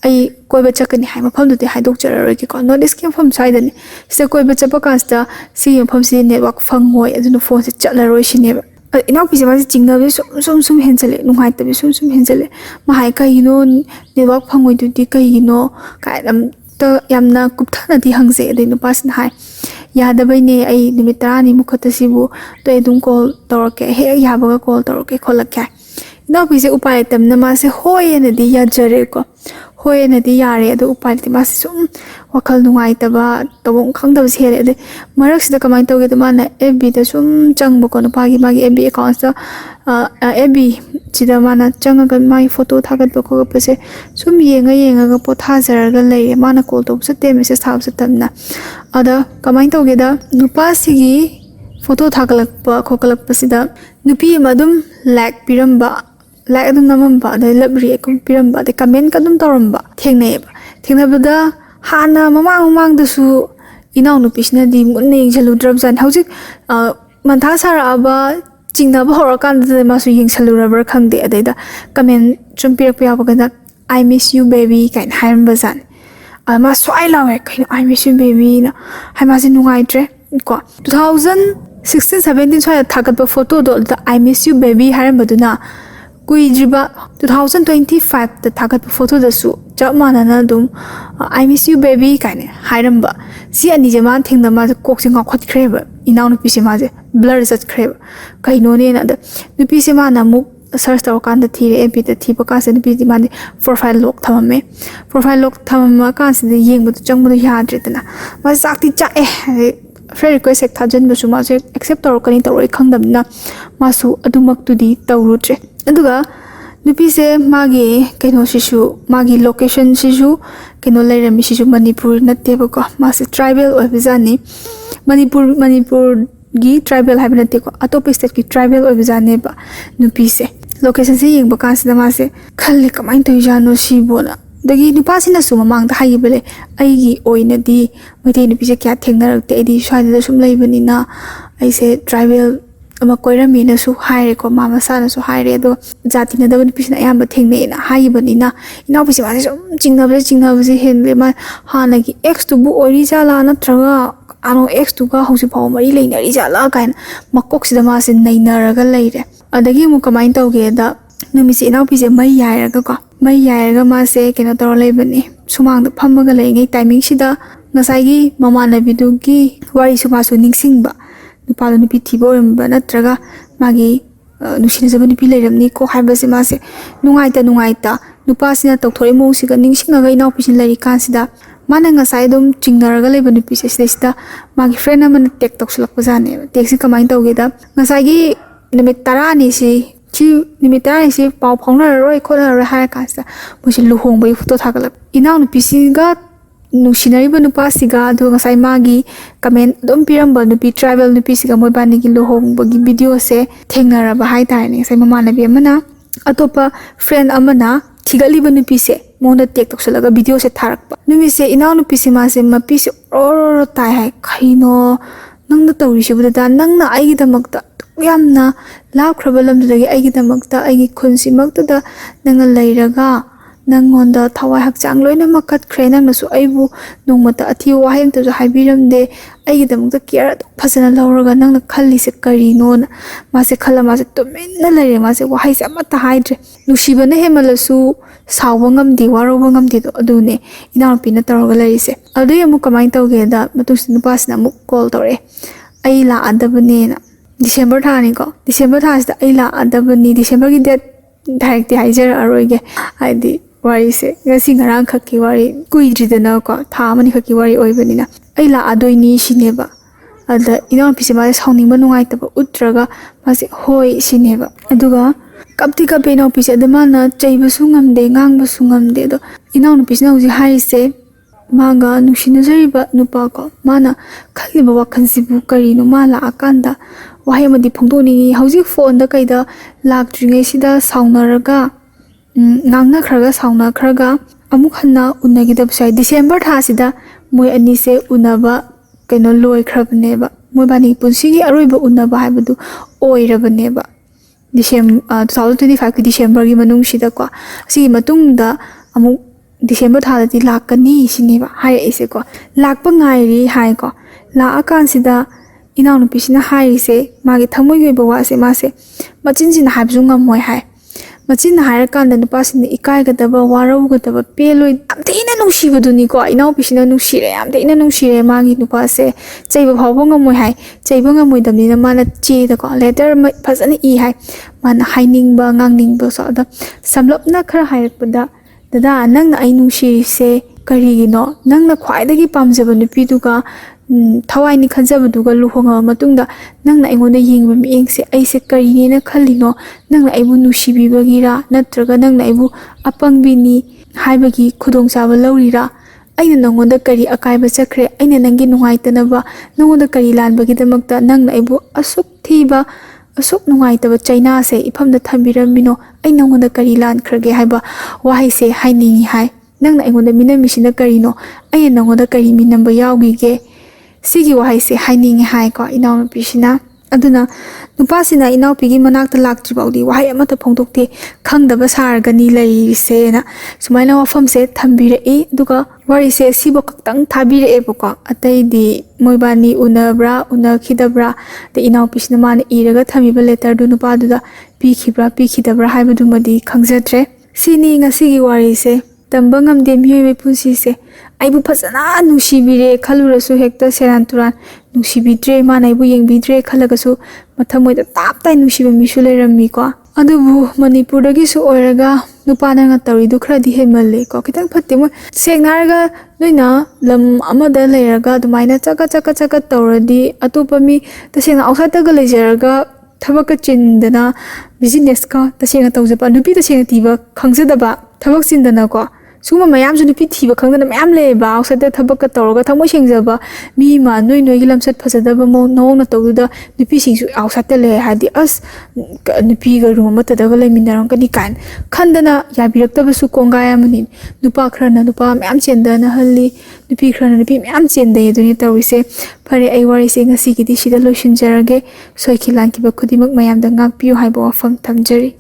ꯑꯩ ꯀꯣꯏꯕ ꯆꯠꯀꯅꯤ ꯍꯥꯏ ꯃꯐꯝꯗꯨꯗꯤ ꯍꯥꯏꯗꯣꯛꯆꯔꯔꯣꯏꯒꯦꯀꯣ ꯅꯣꯔꯠ ꯏꯁꯀꯤ ꯃꯐꯝ ꯁ꯭ꯋꯥꯏꯗꯅꯤ ꯁꯤꯗ ꯀꯣꯏꯕ ꯆꯠꯄ ꯀꯥꯟꯁꯤꯗ ꯁꯤꯒꯤ ꯃꯐꯝꯁꯤꯗꯤ ꯅꯦꯠꯋꯥꯛ ꯐꯪꯉꯣꯏ ꯑꯗꯨꯅ ꯐꯣꯟꯁꯦ ꯆꯠꯂꯔꯣꯏ ꯁꯤꯅꯦꯕ ꯏꯅꯥꯎꯄꯤꯁꯦ ꯃꯥꯁꯦ ꯆꯤꯡꯅꯕꯁꯦ ꯁꯨꯝ ꯍꯦꯟꯖꯜꯂꯦ ꯅꯨꯡꯉꯥꯏꯇꯕꯤ ꯁꯨꯝ ꯍꯦꯟꯖꯜꯂꯦ ꯃꯥ ꯍꯥꯏ ꯀꯩꯒꯤꯅꯣ ꯅꯦꯠꯋꯥꯛ ꯐꯪꯉꯣꯏꯗꯨꯗꯤ ꯀꯩꯒꯤꯅꯣ ꯀꯥꯏꯅ ꯑꯝꯇ ꯌꯥꯝꯅ ꯀꯨꯞꯊꯅꯗꯤ ꯍꯪꯖꯩ ꯑꯗꯩ ꯅꯨꯄꯥꯁꯤꯅ ꯍꯥꯏ ꯌꯥꯗꯕꯩꯅꯦ ꯑꯩ ꯅꯨꯃꯤꯠ 10ꯅꯤꯃꯨꯛ ꯈꯛꯇꯁꯤꯕꯨ ꯑꯩ ꯑꯗꯨꯝ ꯀꯣꯜ ꯇꯧꯔꯛꯀꯦ ꯍꯦꯛ ꯌꯥꯕꯒ ꯀꯣꯜ ꯇꯧꯔꯛꯀꯦ ꯈꯣꯠꯂꯛꯀꯦ ꯏꯅꯥꯎꯄꯤꯁꯦ ꯎꯄꯥꯏ ꯂꯩꯇꯕꯅꯤꯅ ꯃꯥꯁꯦ ꯍꯣꯏꯅꯗꯤ ꯌꯥꯖꯔꯦꯀꯣ ꯍꯣꯏꯅꯗꯤ ꯌꯥꯔꯦ ꯑꯗꯣ ꯎꯄꯥꯏ ꯂꯩꯇꯦ ꯃꯥꯁꯦ ꯁꯨꯝ ꯋꯥꯈꯜ ꯅꯨꯡꯉꯥꯏꯇꯕ ꯇꯧꯐꯝ ꯈꯪꯗꯕꯁꯦ ꯍꯦꯜꯂꯦ ꯑꯗꯩ ꯃꯔꯛꯁꯤꯗ ꯀꯃꯥꯏꯅ ꯇꯧꯒꯦꯗ ꯃꯥꯅ FBꯗ ꯁꯨꯝ ꯆꯪꯕꯀꯣ ꯅꯨꯄꯥꯒꯤ ꯃꯥꯒꯤ FB ꯑꯦꯀꯥꯎꯟꯁꯇ FB ꯁꯤꯗ ꯃꯥꯅ ꯆꯪꯉꯒ ꯃꯥꯒꯤ ꯐꯣꯇꯣ ꯊꯥꯒꯠꯄ ꯈꯣꯠꯄꯁꯦ ꯁꯨꯝ ꯌꯦꯡꯉꯒ ꯄꯣꯊꯥꯖꯔꯒ ꯂꯩꯔꯦ ꯃꯥꯅ ꯀꯣꯜ ꯇꯧꯕ ꯆꯠꯇꯦ ꯃꯦꯁꯦꯁ ꯊꯥꯕ ꯆꯠꯇꯕꯅ ꯑꯗ ꯀꯃꯥꯏꯅ ꯇꯧꯒꯦꯗ ꯅꯨꯄꯥꯁꯤꯒꯤ ꯐꯣꯇೋ ꯊꯥꯒꯠꯂꯛꯄ ꯈꯣꯠꯀꯠꯂꯛꯄꯁꯤꯗ ꯅꯨꯄꯤ ꯑꯃ ꯑꯗꯨꯝ ꯂꯥꯏꯛ ꯄꯤꯔꯝꯕ ꯂꯥꯏꯛ ꯑꯗꯨꯝ ꯅꯝꯃꯝꯕ ꯑꯗꯩ ꯂꯞ ꯔꯤꯑꯦꯛ ꯄꯤꯔꯝꯕ ꯑꯗꯩ ꯀꯃꯦꯟꯀ ꯑꯗꯨꯝ ꯇꯧꯔꯝꯕ ꯊꯦꯡꯅꯩꯑꯕ ꯊꯦꯡꯅꯕꯗ ꯍꯥꯟꯅ ꯃꯃꯥꯡꯗꯁꯨ ꯏꯅꯥꯎꯅꯨꯄꯤꯁꯤꯅꯗꯤ ꯃꯨꯟꯅ ꯌꯦꯡꯁꯜꯂꯨꯗ꯭ꯔꯕꯖꯥꯠꯅꯤ ꯍꯧꯖꯤꯛ ꯃꯟꯊꯥ ꯁꯥꯔꯛꯑꯕ ꯆꯤꯡꯅꯕ ꯍꯧꯔꯀꯥꯟꯗꯨꯗ ꯃꯥꯁꯨ ꯌꯦꯡꯁꯜꯂꯨꯔꯕ꯭ꯔꯥ ꯈꯪꯗꯦ ꯑꯗꯩꯗ ꯀꯃꯦꯟ ꯁꯨꯝ ꯄꯤꯔꯛꯄ ꯌꯥꯎꯕꯒꯅ I miss you baby ꯀꯥꯏꯅ ꯍꯥꯏꯔꯝꯕꯖꯥꯠꯅꯤ ꯃꯥ ꯁ꯭ꯋꯥꯏ ꯂꯥꯎꯋꯦ ꯀꯩꯅꯣ I miss you babyꯅ ꯍꯥꯏ ꯃꯥꯁꯦ ꯅꯨꯡꯉꯥꯏꯇ꯭ꯔꯦ ꯀꯣ 2016-17 ꯁ꯭ꯋꯥꯏꯗ ꯊꯥꯒꯠꯄ ꯐꯣꯇꯣꯗꯣ ꯑꯗꯨꯗ I miss you baby ꯍꯥꯏꯔꯝꯕꯗꯨꯅ ꯀꯨꯏꯗ꯭ꯔꯤꯕ 2025ꯗ ꯊꯥꯒꯠꯄ ꯐꯣꯇꯣꯗꯁꯨ ꯆꯞ ꯃꯥꯟꯅꯅ ꯑꯗꯨꯝ I miss you baby ꯀꯥꯏꯅ ꯍꯥꯏꯔꯝꯕ ꯁꯤ ꯑꯅꯤꯁꯦ ꯃꯥꯅ ꯊꯦꯡꯅ ꯃꯥꯁꯦ ꯀꯣꯛꯁꯦ ꯉꯥꯎꯈꯠꯈ꯭ꯔꯦꯕ ꯏꯅꯥꯎꯅꯨꯄꯤꯁꯦ ꯃꯥꯁꯦ ꯕ꯭ꯂꯔ ꯆꯠꯈ꯭ꯔꯦꯕ ꯀꯩꯅꯣꯅꯦꯅ ꯑꯗ ꯅꯨꯄꯤꯁꯦ ꯃꯥꯅ ꯑꯃꯨꯛ ꯁꯔꯆ ꯇꯧꯔꯀꯥꯟꯗ ꯊꯤꯔꯦ FBꯗ ꯊꯤꯕ ꯀꯥꯟꯁꯤꯗ ꯅꯨꯄꯤꯗꯤ ꯃꯥꯗꯤ ꯄ꯭ꯔꯣꯐꯥꯏꯜ ꯂꯣꯛ ꯊꯝꯃꯝꯃꯦ ꯄ꯭ꯔꯣꯐꯥꯏꯜ ꯂꯣꯛ ꯊꯝꯃꯝꯃ ꯀꯥꯟꯁꯤꯗ ꯌꯦꯡꯕꯗꯣ ꯆꯪꯕꯗꯣ ꯌꯥꯗ꯭ꯔꯦꯗꯅ ꯃꯥꯁꯦ ꯆꯥꯛꯇꯤ ꯆꯥꯛꯑꯦ ꯑꯗꯩ ꯐ꯭ꯔꯦꯟ ꯔꯤꯀ꯭ꯋꯦꯁ ꯍꯦꯛ ꯊꯥꯖꯤꯟꯕꯁꯨ ꯃꯥꯁꯦ ꯑꯦꯛꯁꯦꯞ ꯇꯧꯔꯛꯀꯅꯤ ꯇꯧꯔꯛꯑꯣꯏ ꯈꯪꯗꯕꯅꯤ나 ꯃꯥꯁꯨ ꯑꯗꯨꯃꯛꯇꯨꯗꯤ ꯇꯧꯔꯨꯗ꯭ꯔꯦ ꯑꯗꯨꯒ ꯅꯨꯄꯤꯁꯦ ꯃꯥꯒꯤ ꯀꯩꯅꯣꯁꯤꯁꯨ ꯃꯥꯒꯤ ꯂꯣꯀꯦꯁꯟꯁꯤꯁꯨ ꯀꯩꯅꯣ ꯂꯩꯔꯝꯃꯤꯁꯤꯁꯨ ꯃꯅꯤꯄꯨꯔ ꯅꯠꯇꯦꯕꯀꯣ ꯃꯥꯁꯦ ꯇ꯭ꯔꯥꯏꯕꯦꯜ ꯑꯣꯏꯕꯖꯥꯠꯅꯤ ꯃꯅꯤꯄꯨꯔꯒꯤ ꯇ꯭ꯔꯥꯏꯕꯦꯜ ꯍꯥꯏꯕ ꯅꯠꯇꯦꯀꯣ ꯑꯇꯣꯞꯄ ꯁ꯭ꯇꯦꯠꯀꯤ ꯇ꯭ꯔꯥꯏꯕꯦꯜ ꯑꯣꯏꯕꯖꯥꯠꯅꯦꯕ ꯅꯨꯄꯤꯁꯦ ꯂꯣꯀꯦꯁꯟꯁꯦ ꯌꯦꯡꯕ ꯀꯥꯟꯁꯤꯗ ꯃꯥꯁꯦ ꯈꯜꯂꯦ ꯀꯃꯥꯏꯅ ꯇꯧꯔꯤꯖꯥꯠꯅꯣ ꯁꯤꯕꯣꯅ ꯑꯗꯒꯤ ꯅꯨꯄꯥꯁꯤꯅꯁꯨ ꯃꯃꯥꯡꯗ ꯍꯥꯏꯈꯤꯕ ꯂꯩ ꯑꯩꯒꯤ ꯑꯣꯏꯅꯗꯤ ꯃꯩꯇꯩ ꯅꯨꯄꯤꯁꯦ ꯀꯌꯥ ꯊꯦꯡꯅꯔꯛꯇꯦ ꯑꯩꯗꯤ ꯁ꯭ꯋꯥꯏꯗ ꯁꯨꯝ ꯂꯩꯕꯅꯤꯅ ꯑꯩꯁꯦ ꯇ꯭ꯔꯥꯏꯕꯦꯜ ꯑꯃ ꯀꯣꯏꯔꯝꯃꯦꯅꯁꯨ ꯍꯥꯏꯔꯦꯀꯣ ꯃꯥ ꯃꯁꯥꯅꯁꯨ ꯍꯥꯏꯔꯦ ꯑꯗꯣ ꯖꯥꯠ ꯇꯤꯟꯅꯗꯕ ꯅꯨꯄꯤꯁꯤꯅ ꯑꯌꯥꯝꯕ ꯊꯦꯡꯅꯩꯅ ꯍꯥꯏꯈꯤꯕꯅꯤꯅ ꯏꯅꯥꯎꯄꯤꯁꯦ ꯃꯥꯁꯦ ꯁꯨꯝ ꯆꯤꯡꯅꯕꯁꯦ ꯍꯦꯟꯂꯦ ꯃꯥ ꯍꯥꯟꯅꯒꯤ ꯑꯦꯛꯁꯇꯨꯕꯨ ꯑꯣꯏꯔꯤꯖꯥꯠꯂꯥ ꯅꯠꯇ꯭ꯔꯒ ꯑꯦꯛꯁꯇꯨꯒ ꯍꯧꯖꯤꯛ ꯐꯥꯎꯕ ꯃꯔꯤ ꯂꯩꯅꯔꯤꯖꯥꯠꯂꯥ ꯀꯥꯏꯅ ꯃꯀꯣꯛꯁꯤꯗ ꯃꯥꯁꯦ ꯅꯩꯅꯔꯒ ꯂꯩꯔꯦ ꯑꯗꯒꯤ ꯑꯃꯨꯛ ꯀꯃꯥꯏꯅ ꯇꯧꯒꯦꯗ ꯅꯨꯃꯤꯠꯁꯦ ꯏꯅꯥꯎꯄꯤꯁꯦ ꯃꯩ ꯌꯥꯏꯔꯒ ꯃꯥꯁꯦ ꯀꯩꯅꯣ ꯇꯧꯔ ꯂꯩꯕꯅꯤ ꯁꯨꯃꯥꯡꯗ ꯐꯝꯃꯒ ꯂꯩꯉꯩ ꯇꯥꯏꯃꯤꯡꯁꯤꯗ ꯉꯁꯥꯏꯒꯤ ꯃꯃꯥꯟꯅꯕꯤꯗꯨꯒꯤ ꯋꯥꯔꯤꯁꯨ ꯃꯥꯁꯨ ꯅꯤꯡꯁꯤꯡꯕ ꯅꯨꯄꯥꯗꯣ ꯅꯨꯄꯤ ꯊꯤꯕ ꯑꯣꯏꯔꯝꯕ ꯅꯠꯇ꯭ꯔꯒ ꯃꯥꯒꯤ ꯅꯨꯡꯁꯤꯅꯖꯕ ꯅꯨꯄꯤ ꯂꯩꯔꯝꯅꯤꯀꯣ ꯍꯥꯏꯕꯁꯦ ꯃꯥꯁꯦ ꯅꯨꯡꯉꯥꯏꯇ ꯅꯨꯄꯥꯁꯤꯅ ꯇꯧꯊꯣꯔꯛꯏ ꯃꯑꯣꯡꯁꯤꯒ ꯅꯤꯡꯁꯤꯡꯉꯒ ꯏꯅꯥꯎꯄꯤꯁꯤꯅ ꯂꯩꯔꯤꯀꯥꯟꯁꯤꯗ ꯃꯥꯅ ꯉꯁꯥꯏ ꯑꯗꯨꯝ ꯆꯤꯡꯅꯔꯒ ꯂꯩꯕ ꯅꯨꯄꯤꯁꯦ ꯁꯤꯗꯩꯁꯤꯗ ꯃꯥꯒꯤ ꯐ꯭ꯔꯦꯟ ꯑꯃꯅ ꯇꯦꯛ ꯇꯧꯁꯤꯜꯂꯛꯄꯖꯥꯠꯅꯦꯕ ꯇꯦꯛꯁꯤ ꯀꯃꯥꯏꯅ ꯇꯧꯒꯦꯗ ꯉꯁꯥꯏꯒꯤ ꯅꯨꯃꯤꯠ 10ꯅꯤꯁꯤ ꯄꯥꯎ ꯐꯥꯎꯅꯔꯔꯣꯏ ꯈꯣꯠꯅꯔꯔꯣꯏ ꯍꯥꯏꯔ ꯀꯥꯟꯁꯤꯗ ꯃꯣꯏꯁꯦ ꯂꯨꯍꯣꯡꯕꯒꯤ ꯐꯣꯇꯣ ꯊꯥꯒꯠꯂꯛꯄ ꯏꯅꯥꯎꯅꯨꯄꯤꯁꯤꯒ ꯅꯨꯡꯁꯤꯅꯔꯤꯕ ꯅꯨꯄꯥꯁꯤꯒ ꯑꯗꯨꯒꯉꯁꯥꯏ ꯃꯥꯒꯤ ꯀꯃꯦꯟ ꯑꯗꯨꯝ ꯄꯤꯔꯝꯕ ꯅꯨꯄꯤ ꯇ꯭ꯔꯥꯏꯕꯦꯜ ꯅꯨꯄꯤꯁꯤꯒ ꯃꯣꯏꯕꯥꯅꯤꯒꯤ ꯂꯨꯍꯣꯡꯕꯒꯤ ꯚꯤꯗꯤꯑꯣꯁꯦ ꯊꯦꯡꯅꯔꯕ ꯍꯥꯏꯇꯥꯔꯦꯅꯦ ꯉꯁꯥꯏ ꯃꯃꯥꯟꯅꯕꯤ ꯑꯃꯅ ꯑꯇꯣꯞꯄ ꯐ꯭ꯔꯦꯟ ꯑꯃꯅ ꯊꯤꯒꯠꯂꯤꯕ ꯅꯨꯄꯤꯁꯦ ꯃꯉꯣꯟꯗ ꯇꯦꯛ ꯇꯧꯁꯜꯂꯒ ꯚꯤꯗꯤꯑꯣꯁꯦ ꯊꯥꯔꯛꯄ ꯅꯨꯃꯤꯠꯁꯦ ꯏꯅꯥꯎꯅꯨꯄꯤꯁꯦ ꯃꯥꯁꯦ ꯃꯄꯤꯁꯦ ꯑꯣꯔꯣ ꯇꯥꯏ ꯍꯥꯏ ꯀꯩꯅꯣ ꯅꯪꯅ ꯇꯧꯔꯤꯁꯤꯕꯨꯗ ꯅꯪꯅ ꯑꯩꯒꯤꯗꯃꯛꯇ ꯌꯥꯝꯅ ꯂꯥꯞꯈ꯭ꯔꯕ ꯂꯝꯗꯨꯗꯒꯤ ꯑꯩꯒꯤꯗꯃꯛꯇ ꯑꯩꯒꯤ ꯈꯨꯟꯁꯤꯃꯛꯇꯗ ꯅꯪꯅ ꯂꯩꯔꯒ nangonda thawai hakchang loina makat khre nangnasu aibu nongmata athi wahayam tasu haibiramde aigidamukta care phasana lawraga nangna khalli se karino na mase khala mase tuminna lare mase wahai se amata haidre nushibana hemalasu sawa ngamdi waroba ngamdi do adune inarpina tawraga lari se adu yamu kamai tawge da matus nupasna amuk call tawre ai la adabane na December thani ko December thas da ai la adabani December gi date direct haijar aroige haidi wari se ngasi ngarang khaki wari kuidridana ko tha mani khaki wari oibanina ai la adoini sineba ada ina pise ma sauni manungai taba utraga mase hoi sineba aduga kapti ka pena pise adamana chaiba sungamde ngangba sungamde do ina pise na uji haise maga nushina jariba nupa ko mana khaliba wakhansibu karino mala akanda wahai madi phongdoni hauji phone da kaida laktringai sida saunaraga ngangna khraga sauna khraga amuk hanna unagidab sai December tha sida moi ani se unaba kaino loi khrabneba moi bani punsigi aroiba unaba haibadu oirabneba December 2025 ki December gi manung sida ko si matungda amuk December tha da lakani sineba hai ise ko lakpa ngairi hai ko la akan sida inaw nupi sina hai se magi thamoi gi bawa se mase machin sin habzu ngamoi hai machin hair kan da nupa sin ikai ga daba warau ga daba peloi amteina nungsiba duni ko inaw pisina nungsire amteina nungsire magi nupa se cheiba phawba ngamoi hai cheiba ngamoi damni na mana che da ko letter phasani i hai man haining ba ngangning ba so da samlapna khara hairakpada dada nangna ai nungsiri se karigino nangna khwaidagi pamjaba nupi duga thawai ni khanjaba duga luhonga matungda nangna aingonda yengba mieng se aise karine na khallino nangna aibu nushibibagira natraga nangna aibu apangbini haibagi khudong chaba laurira aina nangonda kari akaiba chakre aina nangi nungaitanaba nangonda kari lanbagi damakta nangna aibu asuk thiba asuk nungaitaba China se ifamda thambiramino ai nangonda kari lan khrage haiba wahai se hainingi hai nangna aingonda minamisina karino ai nangonda kari minamba yawgige sigi wahai se hainingi hai ko inaw pisina aduna nupasina inaw pigi manakta lakti baudi wahai amata phongdokte khangdaba sargani lai se na sumaina wafam se thambira e duga wari se sibo kaktang thabira e boko atai di moibani unabra unakhidabra de inaw pisina man iraga thamiba letter du nupa du da pikhibra pikhidabra haibadu madi khangjatre sini ngasigi wari se tamba ngamde miyoi punsi se aibu phasana nungsibire khalurasu hekta seran turan nungsibidre manaibu yengbidre khalagasu mathamoida taptai nungsiba misu lerammi ko adubu manipur dagi su oiraga nupana nga tawridu khradi hemalle ko kitang phatte mo segnaraga noina lam amada leiraga dumaina chaka tawradi atopa mi tasena outside ga lejaraga thabaka chindana business ka tasena tawjapa nupi tasena tiba khangjadaba thabak chindana ko suma mayam su nupi thiba khangdana mayam leba outside da thabaka tawraga thamoi sengjaba mi ma noi gi lamsat phajadaba mo nong na tawduda nupi singsu outside da le hadi as nupi ga room mata da ga leminarang kani kan khandana yabirakta basu kongaya mani nupa khrana nupa mayam chendana halli nupi khrana nupi mayam chendai duni tawise phare ai wari se ngasi gi di sida loishin jarage soikilan ki ba khudimak mayam da ngak piu haibo wafam thamjari